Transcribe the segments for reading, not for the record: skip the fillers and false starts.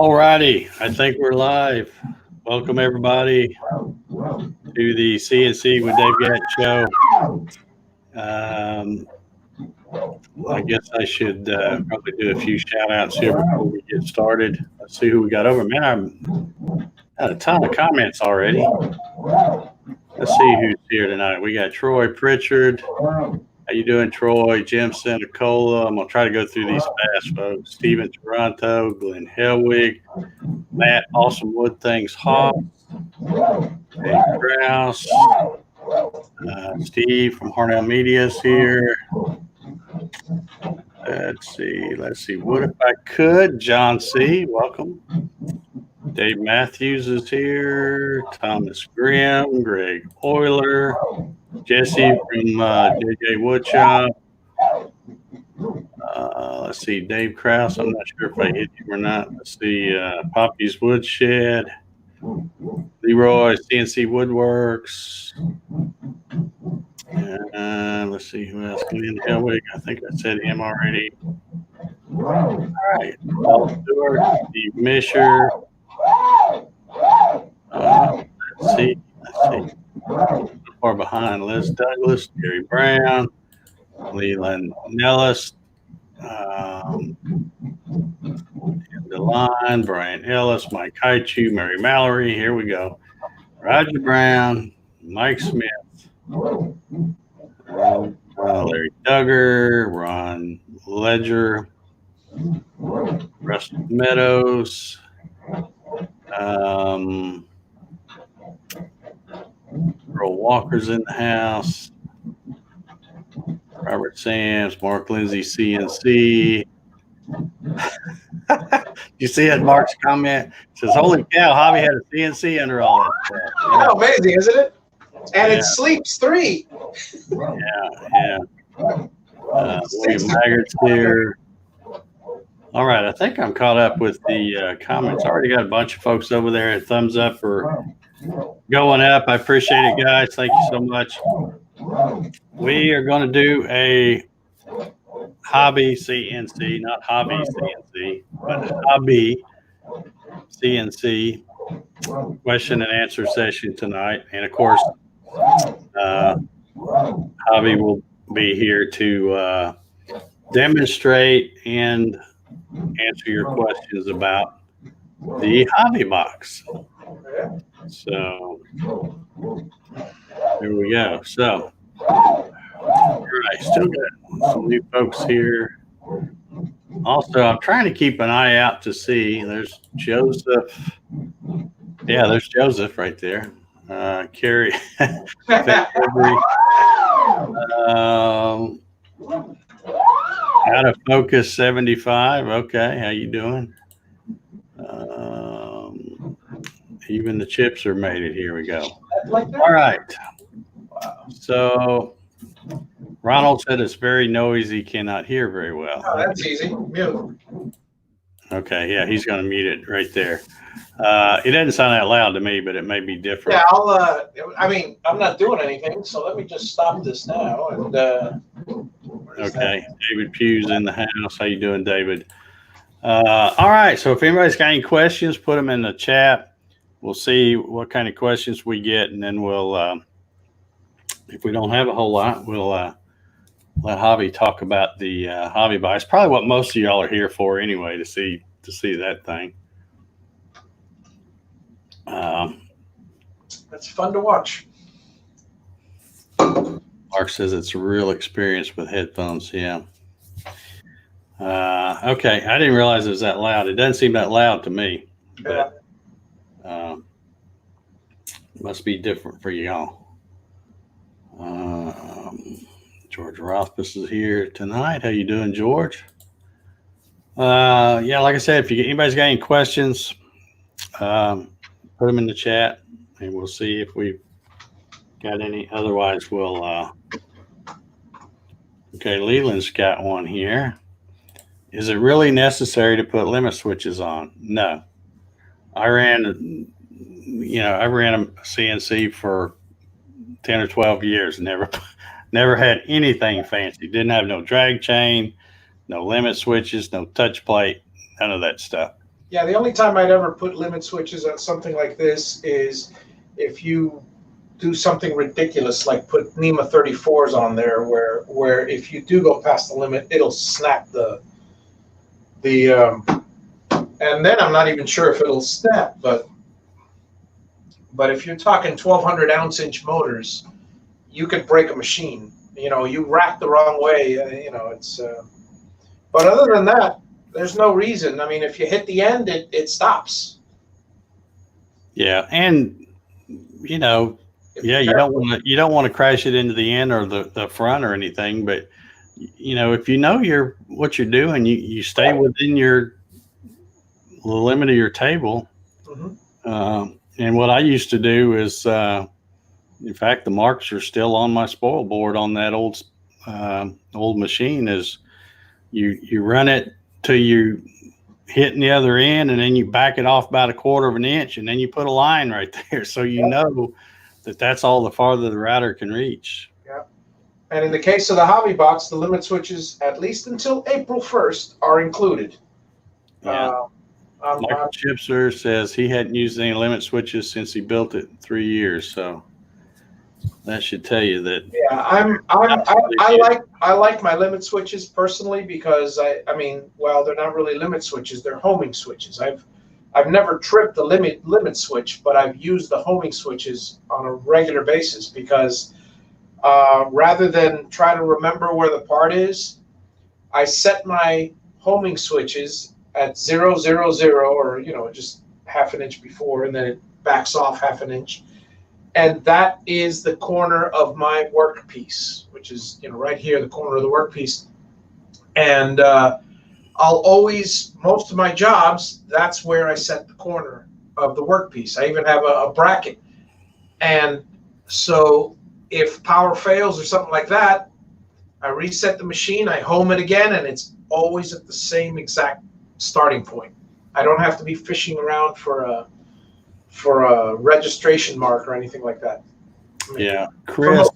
All righty, I think we're live. Welcome everybody to the CNC with Dave Gatton show. I guess I should probably do a few shout outs here before we get started. Let's see who we got over. Man, I had a ton of comments already. Let's see who's here tonight. We got Troy Pritchard. How you doing, Troy? Jim Senicola. I'm going to try to go through these fast, folks. Stephen Toronto, Glenn Helwig, Matt Awesome Wood Things Hawk, Dave Krause, Steve from Harnell Media is here. Let's see. What if I could? John C., welcome. Dave Matthews is here. Thomas Grimm, Greg Euler, Jesse from JJ Woodshop. Let's see, Dave Krause. I'm not sure if I hit him or not. Let's see, Poppy's Woodshed, Leroy, CNC Woodworks. Let's see who else. Glenn Helwig. I think I said him already. All right. Paul Stewart, Steve Misher. Let's see. So far behind Liz Douglas, Gary Brown, Leland Nellis, DeLine, Brian Ellis, Mike Haichu, Mary Mallory. Here we go. Roger Brown, Mike Smith, Larry Duggar, Ron Ledger, Rusty Meadows, Earl Walker's in the house, Robert Sams, Mark Lindsay, CNC. You see that Mark's comment? It says, holy cow, Hobby had a CNC under all that stuff. Yeah. How amazing, isn't it? And it sleeps 3. Yeah. William Maggart's here. All right, I think I'm caught up with the comments. I already got a bunch of folks over there at thumbs up for going up. I appreciate it, guys. Thank you so much. We are going to do a hobby CNC, not hobby CNC, but hobby CNC question and answer session tonight. And of course, Hobby will be here to demonstrate and answer your questions about the hobby box. So here we go. So, all right, still got some new folks here. Also, I'm trying to keep an eye out to see. There's Joseph. Yeah, there's Joseph right there. Carrie. Out of focus 75. Okay, how you doing? Even the chips are made it. Here we go. All right. So Ronald said it's very noisy, cannot hear very well. Oh, that's easy. Mute. Okay, yeah, he's going to mute it right there. It doesn't sound that loud to me, but it may be different. Yeah, I'm not doing anything, so let me just stop this now. And okay, David Pugh's in the house. How you doing, David? All right, so if anybody's got any questions, put them in the chat. We'll see what kind of questions we get, and then we'll, if we don't have a whole lot, we'll let Hobby talk about the hobby box. Probably what most of y'all are here for anyway, to see that thing. That's fun to watch. Mark says it's a real experience with headphones. Yeah. Okay. I didn't realize it was that loud. It doesn't seem that loud to me. But, it must be different for y'all. George Rothfuss is here tonight. How you doing, George? Yeah, like I said, if anybody's got any questions, put them in the chat, and we'll see if we've got any. Otherwise, we'll. Okay, Leland's got one here. Is it really necessary to put limit switches on? No. I ran a CNC for 10 or 12 years. Never had anything fancy. Didn't have no drag chain, no limit switches, no touch plate, none of that stuff. Yeah, the only time I'd ever put limit switches on something like this is if you do something ridiculous like put NEMA 34s on there, where if you do go past the limit, it'll snap the and then I'm not even sure if it'll snap, but if you're talking 1200 ounce-inch motors, you could break a machine. You know, you rack the wrong way. You know, it's. But other than that, there's no reason. I mean, if you hit the end, it stops. Yeah, and you know, yeah, you don't want to crash it into the end or the front or anything. But you know, if you know what you're doing, you stay within the limit of your table. Mm-hmm. And what I used to do is, in fact, the marks are still on my spoil board on that old machine. Is you run it till you hitting the other end, and then you back it off about 1/4 of an inch, and then you put a line right there, so you know that's all the farther the router can reach. Yeah. And in the case of the hobby box, the limit switches, at least until April 1st, are included. Yeah. Michael Chipser says he hadn't used any limit switches since he built it in 3 years, so that should tell you that. Yeah, I like my limit switches personally because I mean, well, they're not really limit switches; they're homing switches. I've never tripped a limit switch, but I've used the homing switches on a regular basis because rather than try to remember where the part is, I set my homing switches at 0, 0, 0, or just half an inch before, and then it backs off half an inch. And that is the corner of my workpiece, which is right here, the corner of the workpiece. And I'll always, most of my jobs, that's where I set the corner of the workpiece. I even have a bracket. And so if power fails or something like that, I reset the machine, I home it again, and it's always at the same exact starting point. I don't have to be fishing around for a registration mark or anything like that. Yeah, Chris.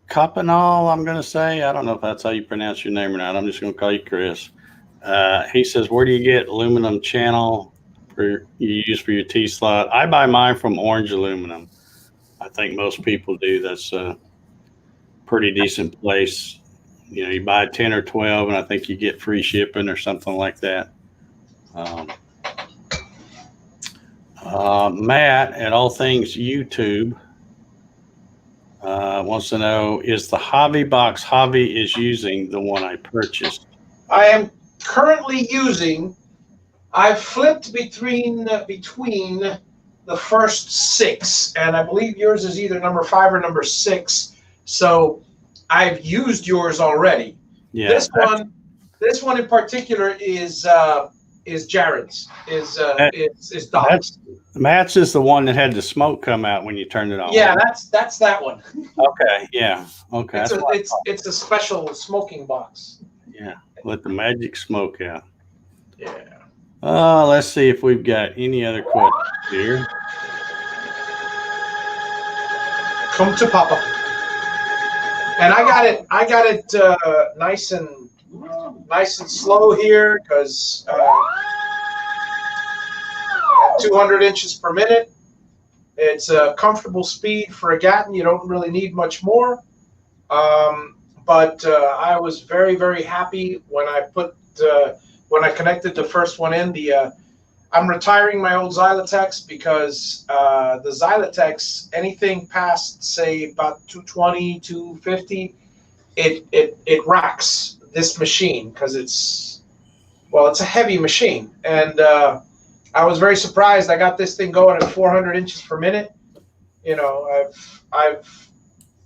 Copanol, I'm going to say. I don't know if that's how you pronounce your name or not. I'm just going to call you Chris. He says, where do you get aluminum channel you use for your T-slot? I buy mine from Orange Aluminum. I think most people do. That's a pretty decent place. You buy 10 or 12, and I think you get free shipping or something like that. Matt at All Things YouTube wants to know, is the hobby box Hobby is using the one I purchased? I am currently using, I've flipped between the first 6, and I believe yours is either number 5 or number 6. So I've used yours already. Yeah. This one in particular is Jared's. Is Doc's. Matt's is the one that had the smoke come out when you turned it on. Yeah, that's that one. Okay. Yeah. Okay. It's a special smoking box. Yeah. Let the magic smoke out. Yeah. Let's see if we've got any other questions here. Come to Papa. And I got it nice and slow here because 200 inches per minute. It's a comfortable speed for a Gatton. You don't really need much more. But I was very, very happy when I connected the first one in. I'm retiring my old Xylotex because the Xylotex, anything past say about 220, 250, it racks this machine because it's a heavy machine. And I was very surprised. I got this thing going at 400 inches per minute.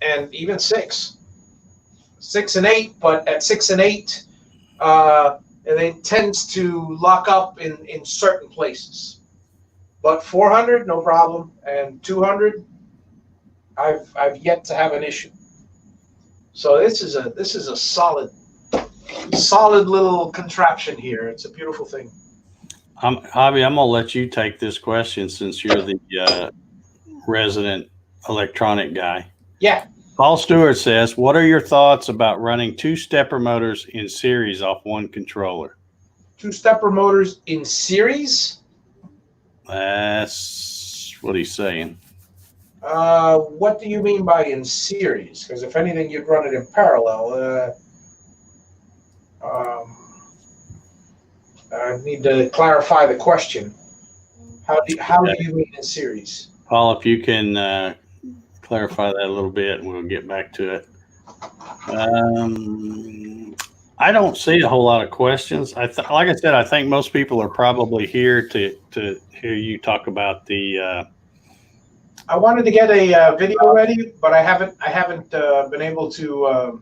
And even 6 and 8, but at 6 and 8, and it tends to lock up in certain places. But 400, no problem, and 200, I've yet to have an issue. So this is a solid little contraption here. It's a beautiful thing. Javi, I'm gonna let you take this question since you're the resident electronic guy. Yeah. Paul Stewart says, what are your thoughts about running 2 stepper motors in series off one controller? Two-stepper motors in series? That's what he's saying. What do you mean by in series? Because if anything, you'd run it in parallel. I need to clarify the question. How do you mean in series? Paul, if you can clarify that a little bit, and we'll get back to it. I don't see a whole lot of questions. Like I said, I think most people are probably here to hear you talk about the. I wanted to get a video ready, but I haven't been able to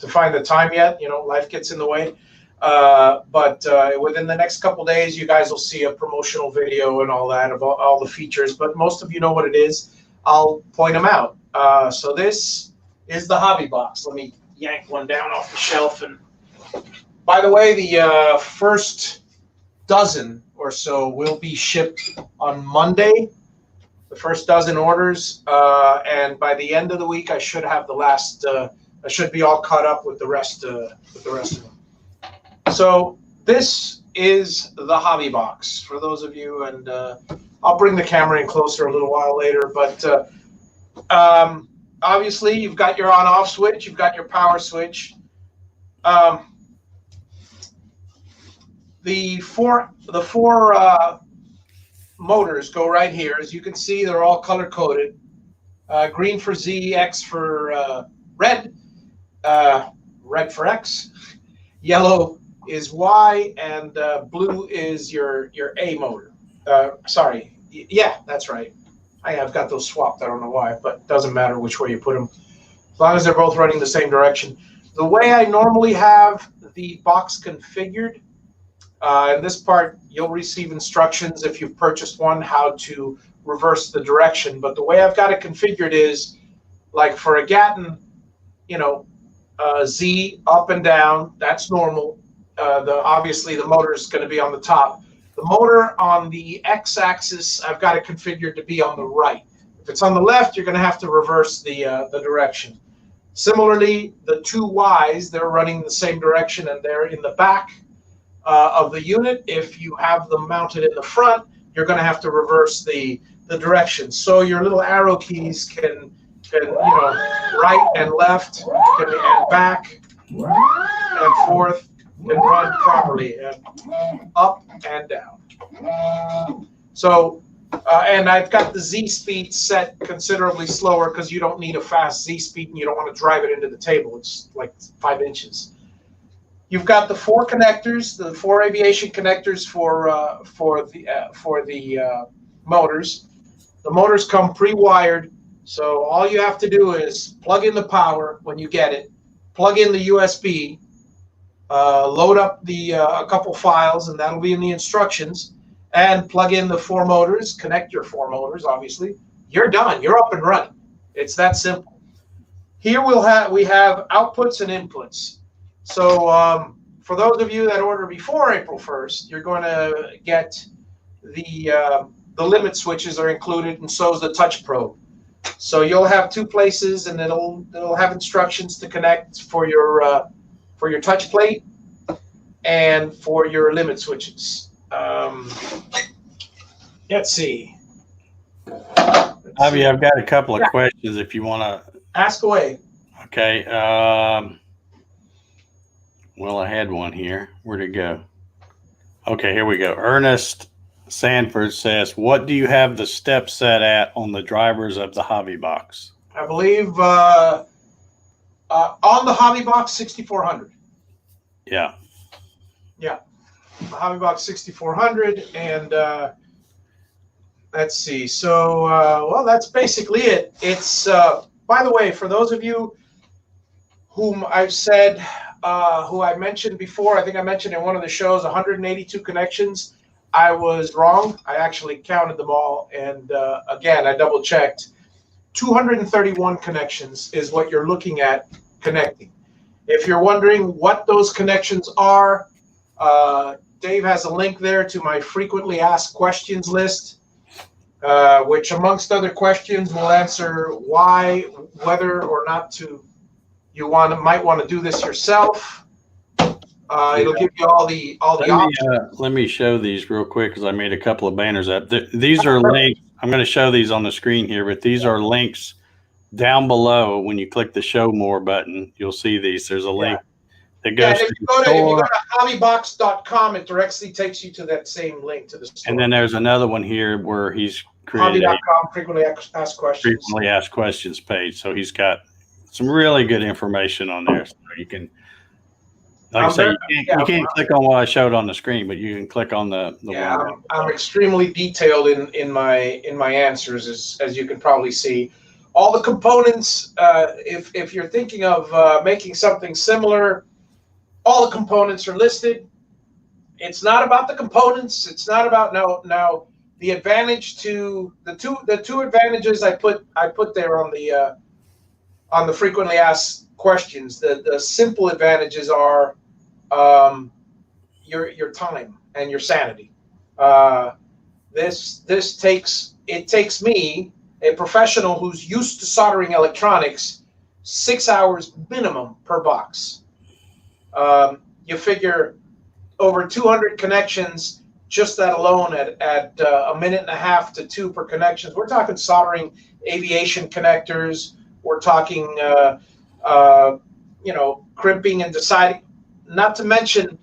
find the time yet. You know, life gets in the way. But within the next couple days, you guys will see a promotional video and all that about all the features. But most of you know what it is. I'll point them out. So this is the hobby box. Let me yank one down off the shelf. And by the way, the first dozen or so will be shipped on Monday. The first dozen orders, and by the end of the week, I should have the last. I should be all caught up with the rest. With the rest of them. So this is the hobby box for those of you, and I'll bring the camera in closer a little while later. But obviously, you've got your on-off switch, you've got your power switch. The four motors go right here. As you can see, they're all color-coded. Green for Z, X for red, red for X, yellow is Y, and blue is your A motor. Sorry, yeah, that's right. I have got those swapped. I don't know why, but it doesn't matter which way you put them, as long as they're both running the same direction. The way I normally have the box configured, in this part, you'll receive instructions if you've purchased one how to reverse the direction. But the way I've got it configured is, like for a Gatton, you know, Z up and down, that's normal. Obviously the motor is going to be on the top. The motor on the X-axis, I've got it configured to be on the right. If it's on the left, you're going to have to reverse the direction. Similarly, the two Ys, they're running the same direction, and they're in the back of the unit. If you have them mounted in the front, you're going to have to reverse the direction. So your little arrow keys can you know, right and left, and back and forth, can run properly, and up and down. So, and I've got the Z speed set considerably slower because you don't need a fast Z speed and you don't want to drive it into the table. It's like 5 inches. You've got the 4 connectors, the 4 aviation connectors for the motors. The motors come pre-wired, so all you have to do is plug in the power when you get it, plug in the USB, load up a couple files, and that'll be in the instructions, and plug in the 4 motors, connect your 4 motors, obviously. You're done. You're up and running. It's that simple. Here we have outputs and inputs. So for those of you that order before April 1st, you're going to get the limit switches are included, and so is the touch probe. So you'll have 2 places, and it'll have instructions to connect for your touch plate and for your limit switches. Let's see. Avi, I've got a couple of questions if you want to ask away. Okay. Well, I had one here. Where'd it go? Okay, here we go. Ernest Sanford says, what do you have the step set at on the drivers of the hobby box? I believe on the hobby box 6400. Yeah. Yeah. The hobby box 6400, and let's see. So, well, that's basically it. It's, by the way, for those of you whom I've said, who I mentioned before, I think I mentioned in one of the shows, 182 connections. I was wrong. I actually counted them all, and again, I double checked. 231 connections is what you're looking at connecting. If you're wondering what those connections are, Dave has a link there to my frequently asked questions list, which amongst other questions will answer why, whether or not to, you might want to do this yourself. It'll give you all the options. Let me show these real quick because I made a couple of banners up. These are links. I'm going to show these on the screen here, but these are links down below. When you click the Show More button, you'll see these. There's a link that goes to the store. If you go to hobbybox.com, it directly takes you to that same link to the store. And then there's another one here where he's created hobby.com frequently asked questions page. So he's got some really good information on there. So you can, like I say, you can't click on what I showed on the screen, but you can click on the one. I'm extremely detailed in my answers, as you can probably see. All the components, if you're thinking of making something similar, all the components are listed. It's not about the components. It's not about now. The advantage to the two advantages I put there on the frequently asked questions. The simple advantages are your time and your sanity. This takes me, a professional who's used to soldering electronics, 6 hours minimum per box. You figure over 200 connections, just that alone at a minute and a half to 2 per connections. We're talking soldering aviation connectors. We're talking, crimping and deciding, not to mention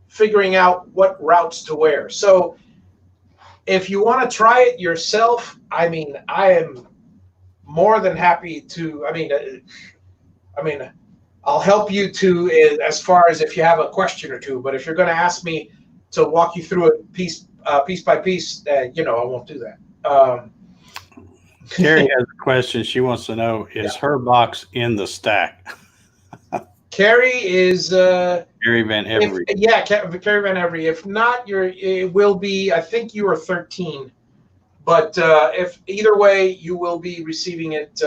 figuring out what routes to wear. So if you want to try it yourself, I am more than happy to, I'll help you to, as far as if you have a question or two, but if you're going to ask me to walk you through it piece by piece, I won't do that. Carrie has a question. She wants to know, is her box in the stack? Carrie is Carrie Van Every. Carrie Van Every. If not, it will be. I think you are 13, but if either way, you will be receiving it.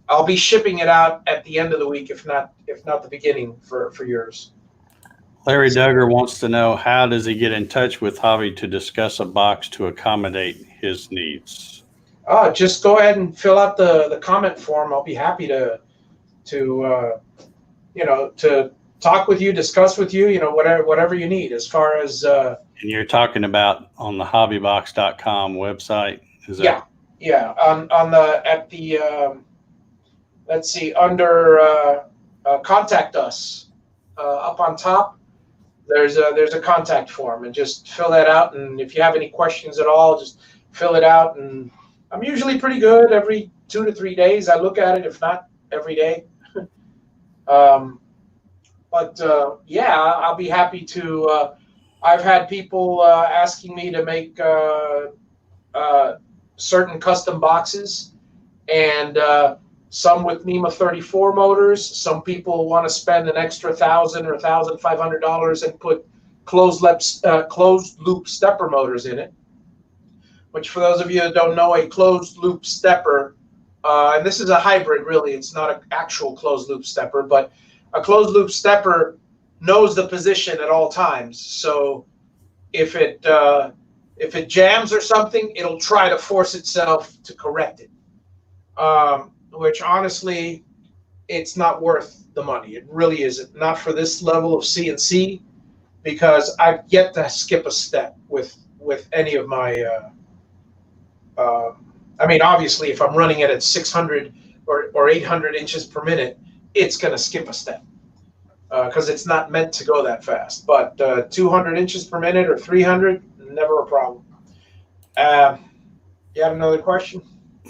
I'll be shipping it out at the end of the week, if not the beginning for yours. Larry Duggar wants to know, how does he get in touch with Hobby to discuss a box to accommodate his needs? Just go ahead and fill out the comment form. I'll be happy to talk with you, discuss with you, whatever you need as far as. And you're talking about on the hobbybox.com website? Is that? Yeah. Let's see, under contact us, up on top, there's a contact form, and just fill that out. And if you have any questions at all, just fill it out. And I'm usually pretty good. Every 2 to 3 days, I look at it, if not every day. I'll be happy to. I've had people asking me to make certain custom boxes, and some with NEMA 34 motors. Some people want to spend an extra $1,000 or $1,500 and put closed loop stepper motors in it. Which, for those of you that don't know, a closed loop stepper, and this is a hybrid, really. It's not an actual closed loop stepper, but a closed loop stepper knows the position at all times. So if it jams or something, it'll try to force itself to correct it. Which honestly, it's not worth the money. It really isn't. Not for this level of CNC, because I've yet to skip a step with any of my. Obviously, if I'm running it at 600 or 800 inches per minute, it's going to skip a step because it's not meant to go that fast. But 200 inches per minute or 300, never a problem. You have another question?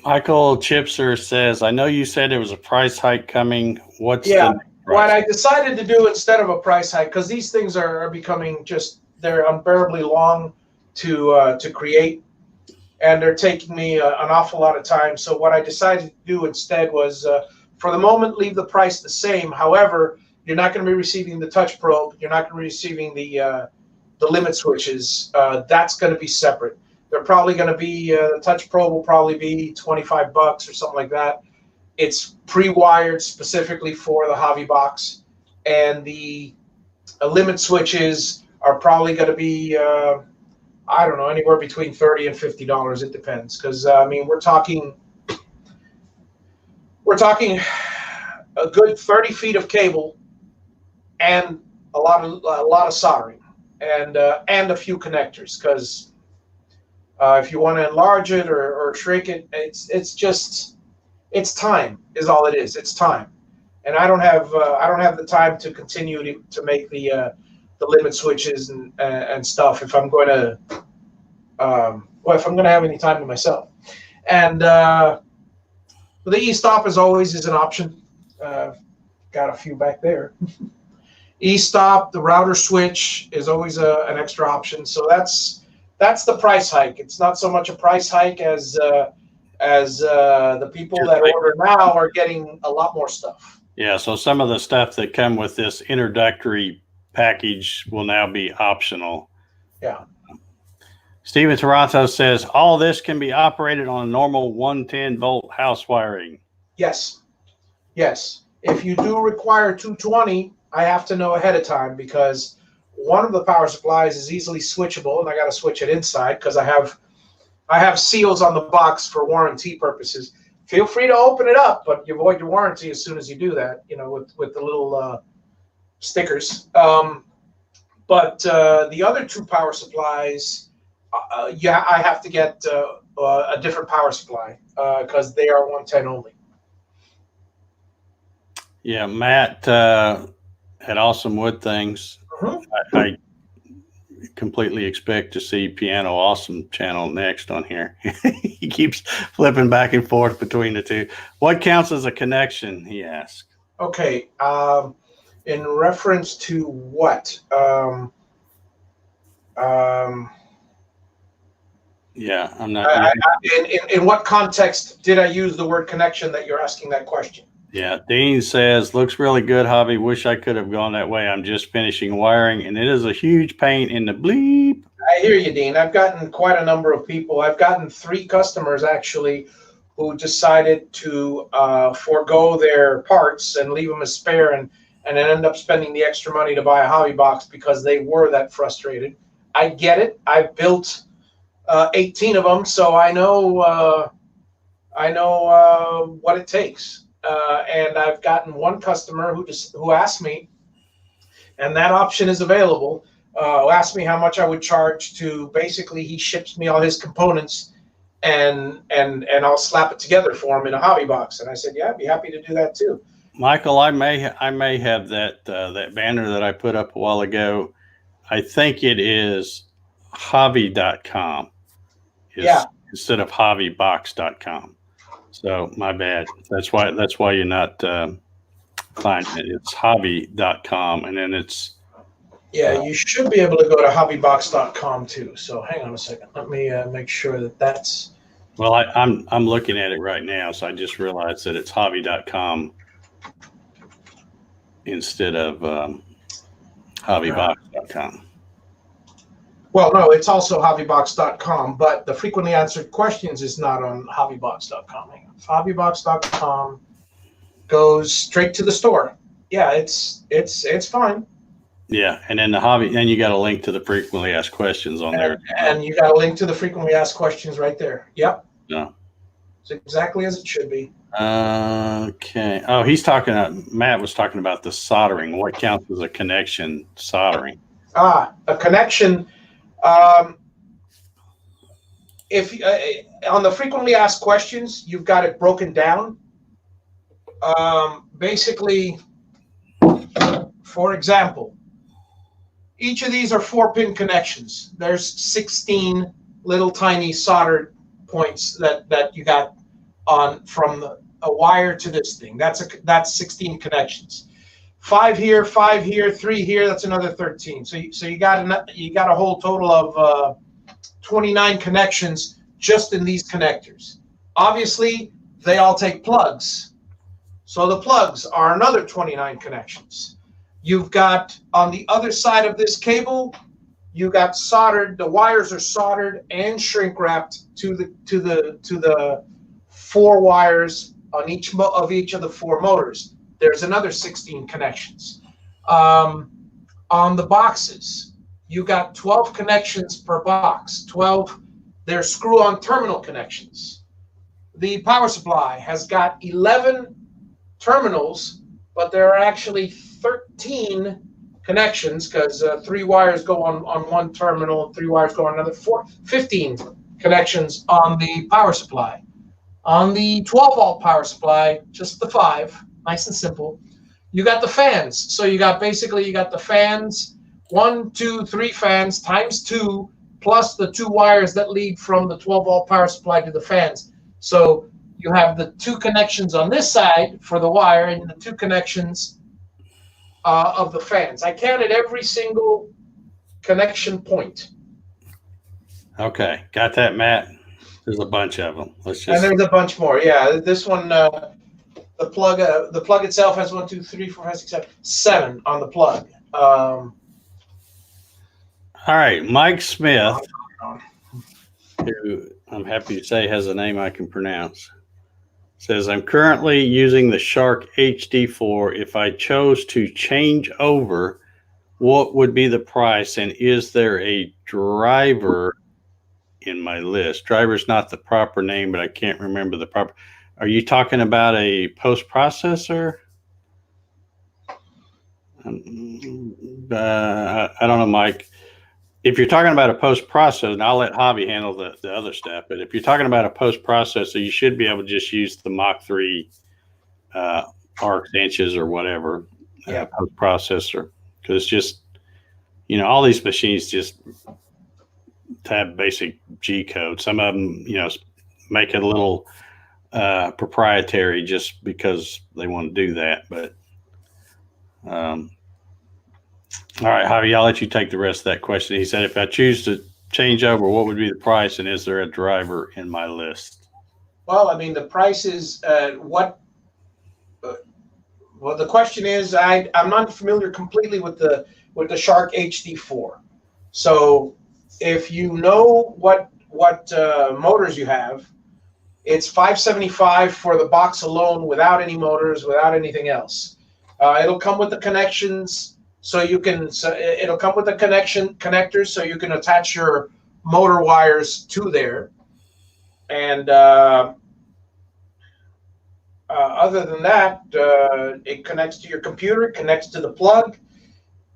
Michael Chipser says, I know you said there was a price hike coming. What's the price? What I decided to do instead of a price hike, because these things are becoming they're unbearably long to create, and they're taking me an awful lot of time. So what I decided to do instead was, for the moment, leave the price the same. However, you're not going to be receiving the touch probe. You're not going to be receiving the limit switches. That's going to be separate. They're probably going to be, the touch probe will probably be $25 or something like that. It's pre-wired specifically for the hobby box. And the limit switches are probably going to be, anywhere between $30 and $50. It depends. Because, we're talking a good 30 feet of cable and a lot of soldering, and a few connectors, because if you want to enlarge it or shrink it, it's time is all it is. It's time, and I don't have the time to continue to make the limit switches and stuff if I'm going to if I'm going to have any time to myself. And the e-stop is an option. Got a few back there. E-stop, the router switch is always an extra option. So that's the price hike. It's not so much a price hike as the people that order now are getting a lot more stuff. Yeah, so some of the stuff that come with this introductory package will now be optional. Yeah. Steven Toronto says, all this can be operated on a normal 110-volt house wiring. Yes. Yes. If you do require 220, I have to know ahead of time, because one of the power supplies is easily switchable, and I got to switch it inside because I have seals on the box for warranty purposes. Feel free to open it up, but you void your warranty as soon as you do that, with the little stickers. But the other two power supplies, I have to get a different power supply because they are 110 only. Yeah, Matt at Awesome Wood Things. Mm-hmm. I completely expect to see Piano Awesome channel next on here. He keeps flipping back and forth between the two. What counts as a connection, he asked. Okay. In reference to what? Yeah, I'm not. In what context did I use the word connection that you're asking that question? Yeah, Dean says, looks really good, Javi. Wish I could have gone that way. I'm just finishing wiring, and it is a huge pain in the bleep. I hear you, Dean. I've gotten quite a number of people. I've gotten 3 customers, actually, who decided to forego their parts and leave them as spare, and then end up spending the extra money to buy a hobby box because they were that frustrated. I get it. I've built 18 of them, so I know what it takes. And I've gotten one customer who asked me, and that option is available, who asked me how much I would charge to, basically, he ships me all his components and I'll slap it together for him in a hobby box. And I said, yeah, I'd be happy to do that too. Michael, I may have that banner that I put up a while ago. I think it is hobby.com. Yeah. Instead of hobbybox.com. So my bad. That's why you're not finding it. It's hobby.com, and then it's. Yeah, you should be able to go to hobbybox.com too. So hang on a second. Let me make sure that's. Well, I'm looking at it right now, so I just realized that it's hobby.com instead of hobbybox.com. Well, no, it's also hobbybox.com, but the frequently answered questions is not on hobbybox.com. Hobbybox.com goes straight to the store. Yeah, it's fine. Yeah, and then then you got a link to the frequently asked questions on there. And you got a link to the frequently asked questions right there. Yep. Yeah. It's exactly as it should be. Okay. Oh, Matt was talking about the soldering. What counts as a connection soldering? A connection. If on the frequently asked questions, you've got it broken down. Basically, for example, each of these are 4-pin connections. There's 16 little tiny soldered points that you got on from a wire to this thing. That's 16 connections. 5 here, 5 here, 3 here. That's another 13. So you got a whole total of 29 connections just in these connectors. Obviously, they all take plugs. So the plugs are another 29 connections. You've got on the other side of this cable, you got soldered. The wires are soldered and shrink wrapped to the 4 wires on each of the 4 motors. There's another 16 connections. On the boxes, you got 12 connections per box. 12. They're screw-on terminal connections. The power supply has got 11 terminals, but there are actually 13 connections because 3 wires go on one terminal and 3 wires go on another. 15 connections on the power supply. On the 12-volt power supply, just the 5, nice and simple. You got the fans. So you got the fans, 1, 2, 3 fans times 2, plus the 2 wires that lead from the 12-volt power supply to the fans. So you have the 2 connections on this side for the wire and the 2 connections of the fans. I counted every single connection point. Okay, got that, Matt? There's a bunch of them. And there's a bunch more. Yeah, this one, the plug itself has 1, 2, 3, 4, 5, 6, 7 on the plug. All right, Mike Smith, who I'm happy to say has a name I can pronounce, says, I'm currently using the Shark HD4. If I chose to change over, what would be the price? And is there a driver in my list? Driver's not the proper name, but I can't remember the proper. Are you talking about a post-processor? I don't know, Mike. If you're talking about a post-processor, and I'll let Javi handle the other stuff, but if you're talking about a post-processor, you should be able to just use the Mach 3 arcs, inches, or whatever post-processor. Because it's just, all these machines just have basic G code. Some of them, make it a little proprietary just because they want to do that. But all right, Javi, I'll let you take the rest of that question. He said, if I choose to change over, what would be the price, and is there a driver in my list? Well, I mean, the price is what? Well, the question is, I'm not familiar completely with the Shark HD4. So, if you know what motors you have, it's $575 for the box alone, without any motors, without anything else. It'll come with the connections. So it'll come with the connectors, so you can attach your motor wires to there. And other than that, it connects to your computer, it connects to the plug,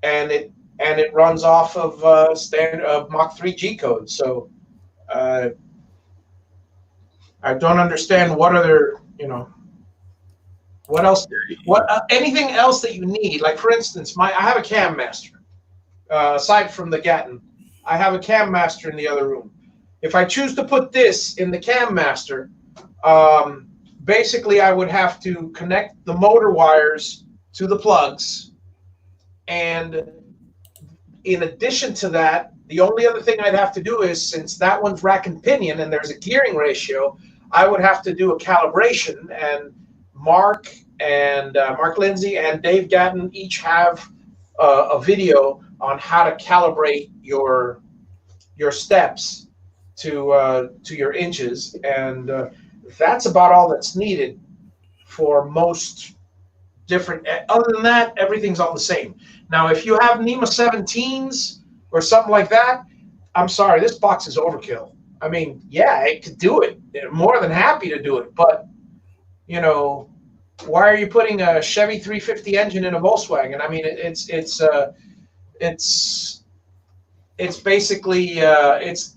and it runs off of standard Mach 3 G code. So I don't understand what other what else? Anything else that you need? Like, for instance, I have a cam master. Aside from the Gatton, I have a cam master in the other room. If I choose to put this in the cam master, basically I would have to connect the motor wires to the plugs. And in addition to that, the only other thing I'd have to do is, since that one's rack and pinion and there's a gearing ratio, I would have to do a calibration. And Mark Lindsay and Dave Gatton each have a video on how to calibrate your steps to your inches, and that's about all that's needed for most different. Other than that, everything's all the same. Now, if you have NEMA 17s or something like that, I'm sorry, this box is overkill. I mean, yeah, it could do it. They're more than happy to do it, but why are you putting a Chevy 350 engine in a Volkswagen? I mean, it's basically it's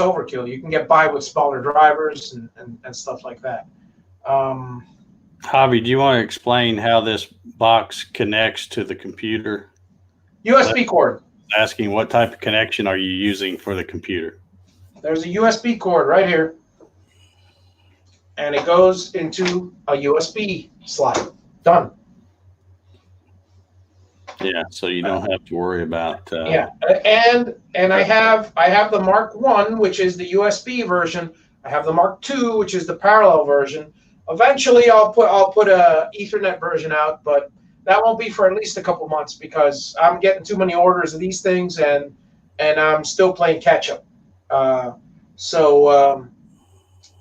overkill. You can get by with smaller drivers and stuff like that. Javi, do you want to explain how this box connects to the computer? USB cord. Asking what type of connection are you using for the computer? There's a USB cord right here. And it goes into a USB slide. Done. Yeah, so you don't have to worry about. Yeah, and I have the Mark 1, which is the USB version. I have the Mark 2, which is the parallel version. Eventually, I'll put a Ethernet version out, but that won't be for at least a couple months because I'm getting too many orders of these things, and I'm still playing catch up.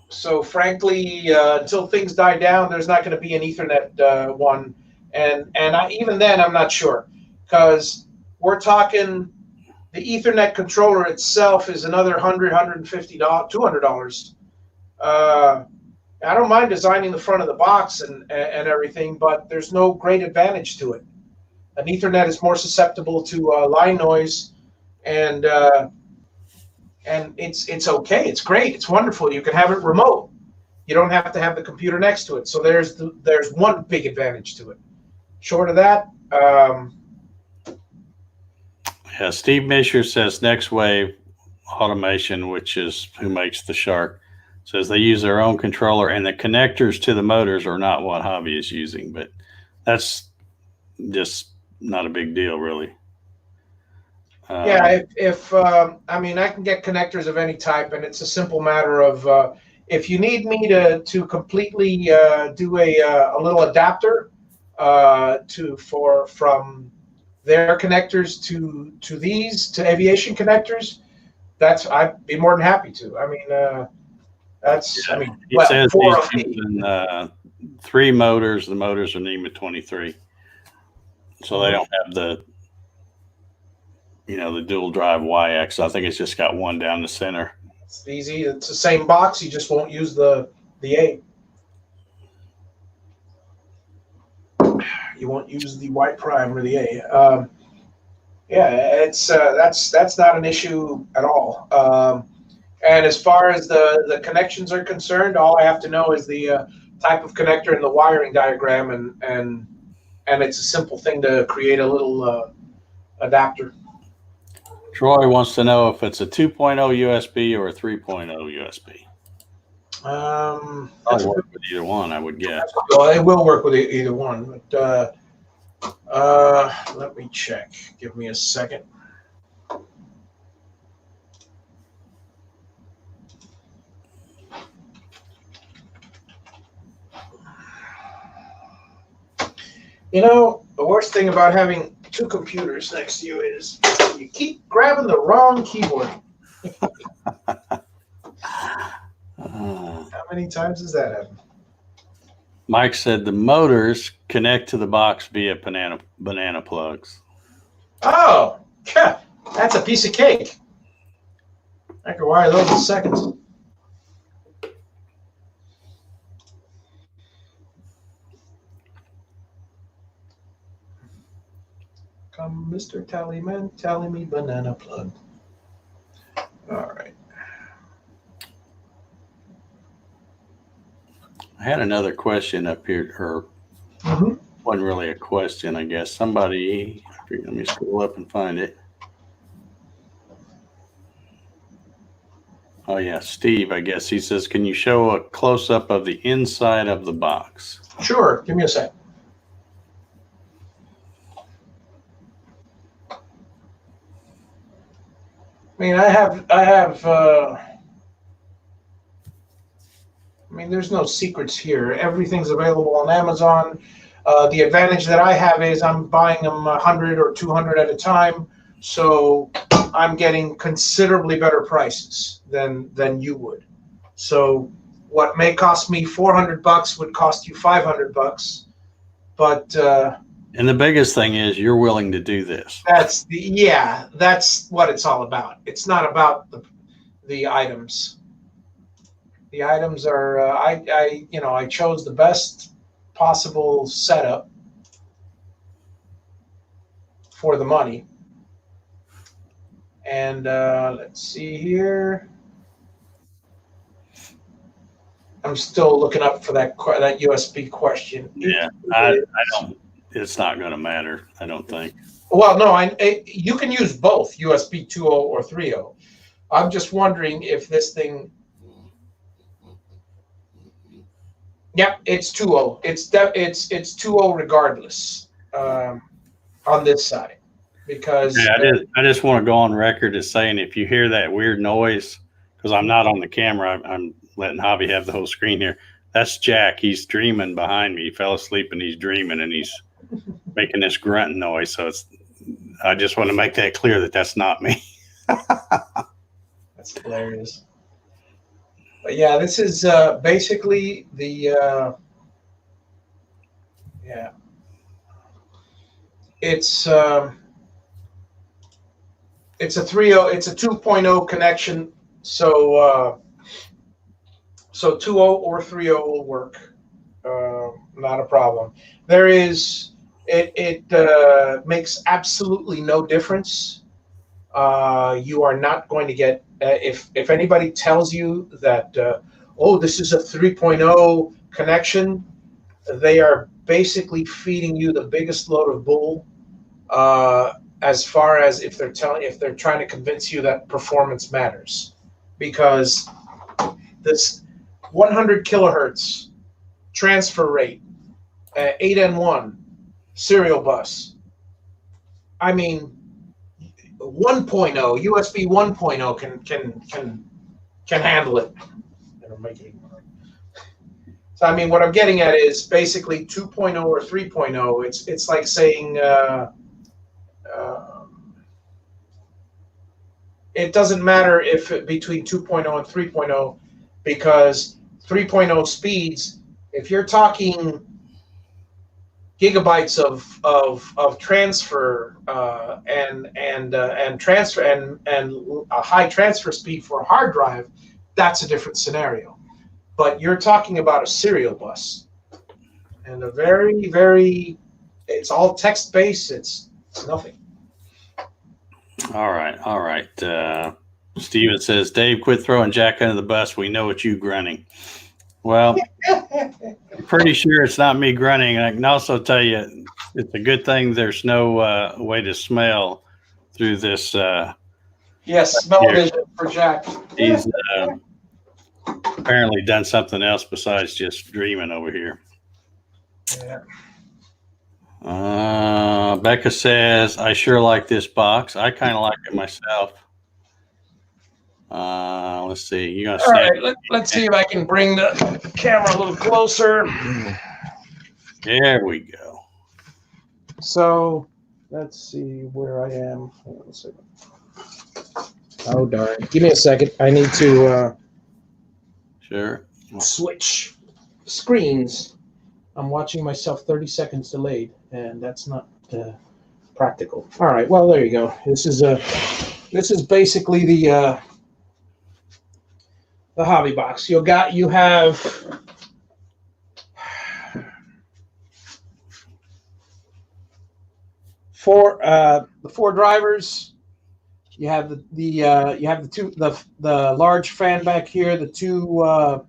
So frankly, until things die down, there's not going to be an Ethernet one, and even then, I'm not sure, because we're talking the Ethernet controller itself is another $100, $150, $200. I don't mind designing the front of the box and everything, but there's no great advantage to it. An Ethernet is more susceptible to line noise, and it's okay. It's great. It's wonderful. You can have it remote. You don't have to have the computer next to it. So there's one big advantage to it. Short of that, yeah. Steve Misher says Next Wave Automation, which is who makes the Shark, says they use their own controller and the connectors to the motors are not what Hobby is using, but that's just not a big deal, really. yeah, if I mean, I can get connectors of any type, and it's a simple matter of if you need me to completely do a little adapter from their connectors to these to aviation connectors, I'd be more than happy to. I mean, he says he's using 3 motors. The motors are NEMA 23, so they don't have the dual drive Y-axis. I think it's just got one down the center. It's easy. It's the same box. You just won't use the A. You won't use the Y prime or the A. Yeah, it's that's not an issue at all. And as far as the connections are concerned, all I have to know is the type of connector and the wiring diagram, and it's a simple thing to create a little adapter. Troy wants to know if it's a 2.0 USB or a 3.0 USB. I'll work with either one, I would guess. Well, it will work with either one, but let me check. Give me a second. The worst thing about having 2 computers next to you is you keep grabbing the wrong keyboard. How many times has that happened? Mike said the motors connect to the box via banana plugs. Oh, that's a piece of cake. I can wire those in seconds. Come, Mr. Tallyman, tally me banana plug. All right. I had another question up here, or wasn't really a question, I guess. Somebody, let me scroll up and find it. Oh yeah, Steve, I guess. He says, can you show a close-up of the inside of the box? Sure, give me a sec. I mean, there's no secrets here. Everything's available on Amazon. The advantage that I have is I'm buying them 100 or 200 at a time, so I'm getting considerably better prices than you would. So what may cost me $400 would cost you $500, but and the biggest thing is you're willing to do this. That's what it's all about. It's not about the items. The items are I chose the best possible setup for the money. And let's see here. I'm still looking up for that USB question. Yeah, I don't. It's not going to matter, I don't think. Well, no, you can use both USB 2.0 or 3.0. I'm just wondering if this thing. Yep, it's 2.0. It's 2.0 regardless on this side, because I just want to go on record as saying if you hear that weird noise, because I'm not on the camera, I'm letting Hobby have the whole screen here. That's Jack. He's dreaming behind me. He fell asleep and he's dreaming and he's making this grunting noise. So I just want to make that clear that that's not me. That's hilarious. But yeah, this is basically the it's a 3.0. It's a 2.0 connection. So 2.0 or 3.0 will work. Not a problem. There is It makes absolutely no difference. You are not going to get if anybody tells you that oh, this is a 3.0 connection, they are basically feeding you the biggest load of bull. As far as if they're trying to convince you that performance matters, because this 100 kilohertz transfer rate, 8N1 serial bus. I mean, 1.0 USB 1.0 can handle it. So I mean, what I'm getting at is basically 2.0 or 3.0. It's like saying it doesn't matter if between 2.0 and 3.0, because 3.0 speeds, if you're talking gigabytes of transfer and transfer and a high transfer speed for a hard drive, that's a different scenario. But you're talking about a serial bus, and a very it's all text based. It's nothing. All right. Steven says, Dave, quit throwing Jack under the bus. We know it's you grunting. Well, I'm pretty sure it's not me grunting. I can also tell you it's a good thing there's no way to smell through this. Yes, smell vision for Jack. He's apparently done something else besides just dreaming over here. Yeah. Becca says, I sure like this box. I kind of like it myself. Let's see. You gonna All right, let's see if I can bring the camera a little closer. There we go. So let's see where I am. Oh darn! Give me a second. I need to Sure. Switch screens. I'm watching myself 30 seconds delayed, and that's not practical. All right. Well, there you go. This is basically the hobby box. You have the four drivers. You have the large fan back here. The two.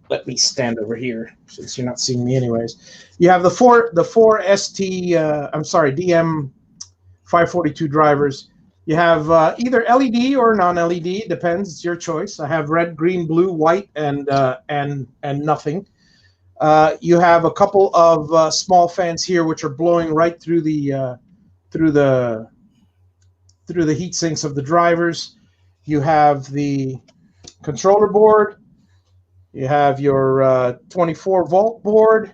Let me stand over here since you're not seeing me anyways. You have the four DM 542 drivers. You have either LED or non-LED, depends. It's your choice. I have red, green, blue, white, and nothing. You have a couple of small fans here, which are blowing right through the heat sinks of the drivers. You have the controller board. You have your 24 volt board.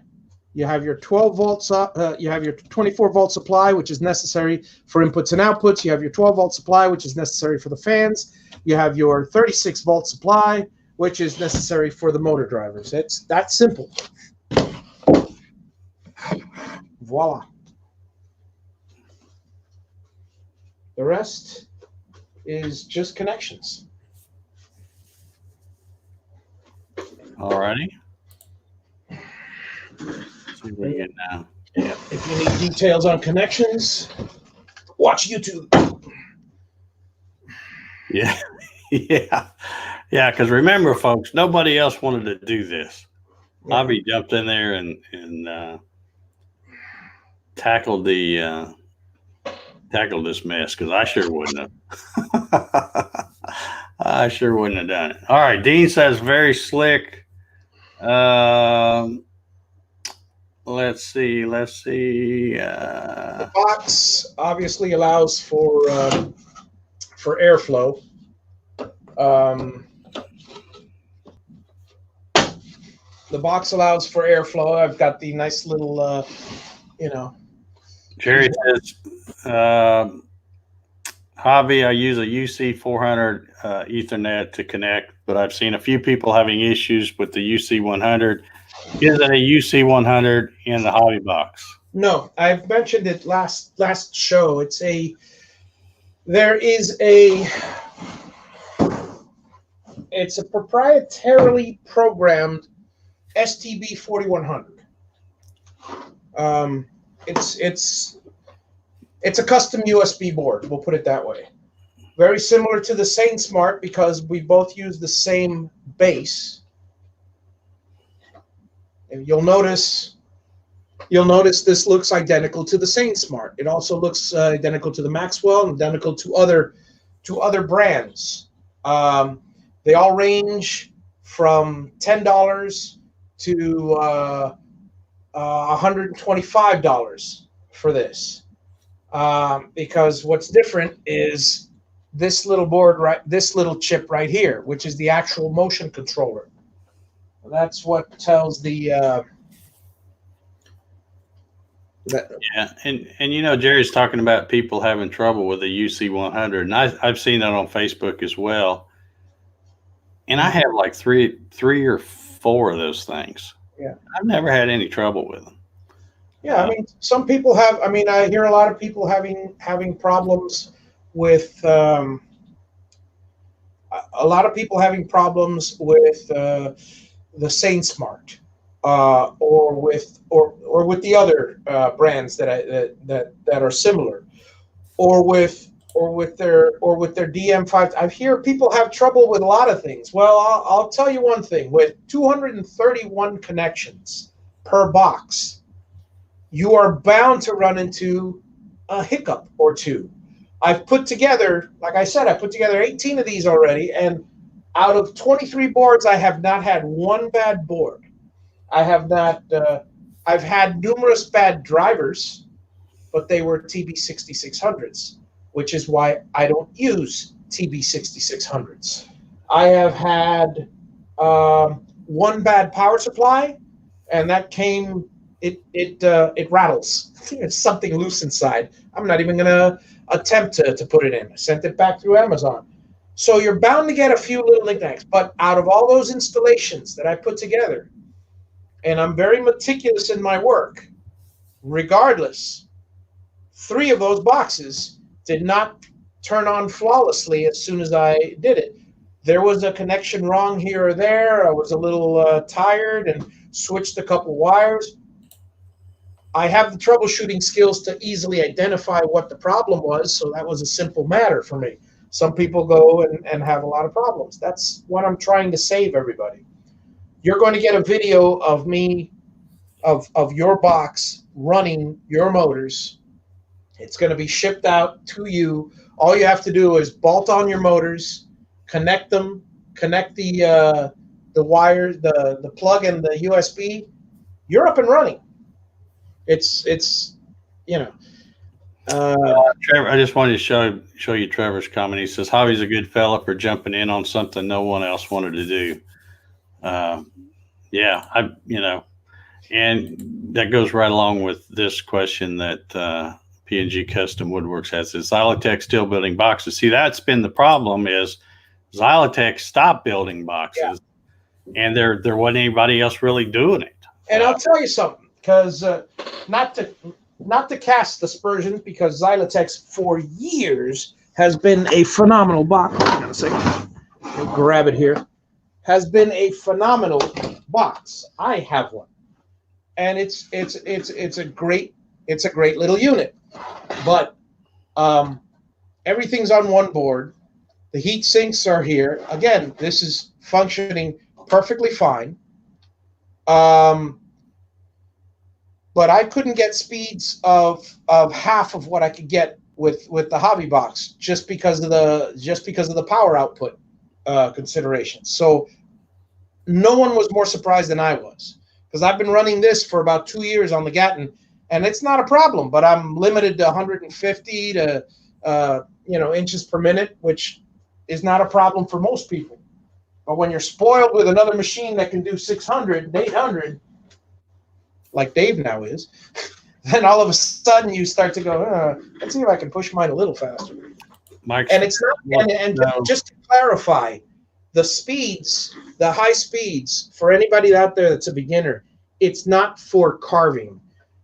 You have your 12 volts. You have your 24 volt supply, which is necessary for inputs and outputs. You have your 12 volt supply, which is necessary for the fans. You have your 36 volt supply, which is necessary for the motor drivers. It's that simple. Voila. The rest is just connections. All righty. See what we get now. Yeah. If you need details on connections, watch YouTube. Yeah. Yeah. Because remember, folks, nobody else wanted to do this. Yeah. Bobby jumped in there and tackled this mess, because I sure wouldn't have. I sure wouldn't have done it. All right. Dean says very slick. Let's see. The box obviously allows for airflow. The box allows for airflow. I've got the nice little, Jerry says, hobby, I use a UC400 Ethernet to connect, but I've seen a few people having issues with the UC100. Is it a UC100 in the hobby box? No, I've mentioned it last show. It's a proprietarily programmed STB 4100. it's a custom USB board. We'll put it that way. Very similar to the SainSmart because we both use the same base. And you'll notice this looks identical to the SainSmart. It also looks identical to the Maxwell and identical to other brands. They all range from $10 to $125 for this. Because what's different is this little board, this little chip right here, which is the actual motion controller. That's what tells the yeah, and you know, Jerry's talking about people having trouble with the UC100, and I've seen that on Facebook as well. And I have like three or four of those things. Yeah, I've never had any trouble with them. Yeah, I mean, some people have. I mean, I hear a lot of people having problems with. A lot of people having problems with the SainSmart, or with the other brands that are similar, or with their DM5. I hear people have trouble with a lot of things. Well, I'll tell you one thing: with 231 connections per box, you are bound to run into a hiccup or two. I've put together, like I said, I put together 18 of these already, and out of 23 boards, I have not had one bad board. I have not. I've had numerous bad drivers, but they were TB6600s, which is why I don't use TB6600s. I have had one bad power supply, and that came. It rattles. There's something loose inside. I'm not even going to attempt to put it in. I sent it back through Amazon. So you're bound to get a few little knickknacks. But out of all those installations that I put together, and I'm very meticulous in my work, regardless, 3 of those boxes did not turn on flawlessly as soon as I did it. There was a connection wrong here or there. I was a little tired and switched a couple wires. I have the troubleshooting skills to easily identify what the problem was, so that was a simple matter for me. Some people go and have a lot of problems. That's what I'm trying to save everybody. You're going to get a video of me, of your box running your motors. It's going to be shipped out to you. All you have to do is bolt on your motors, connect them, connect the wires, the plug and the USB. You're up and running. It's you know. Trevor, I just wanted to show you Trevor's comment. He says Javi's a good fella for jumping in on something no one else wanted to do. Yeah, and that goes right along with this question that P&G Custom Woodworks has. Is Xylotech still building boxes? See, that's been the problem. Is Xylotech stopped building boxes, and there wasn't anybody else really doing it. And I'll tell you something. Because not to cast aspersions, because Xylotech for years has been a phenomenal box. Hang on a second. I'll grab it here. Has been a phenomenal box. I have one, and it's a great little unit. But everything's on one board. The heat sinks are here. Again, this is functioning perfectly fine. But I couldn't get speeds of half of what I could get with the hobby box just because of the power output considerations. So no one was more surprised than I was, because I've been running this for about 2 years on the Gatton, and it's not a problem. But I'm limited to 150 to inches per minute, which is not a problem for most people. But when you're spoiled with another machine that can do 600 and 800. Like Dave now is, then all of a sudden you start to go, let's see if I can push mine a little faster. Mike, and it's not, and just to clarify, the speeds, the high speeds, for anybody out there that's a beginner, it's not for carving.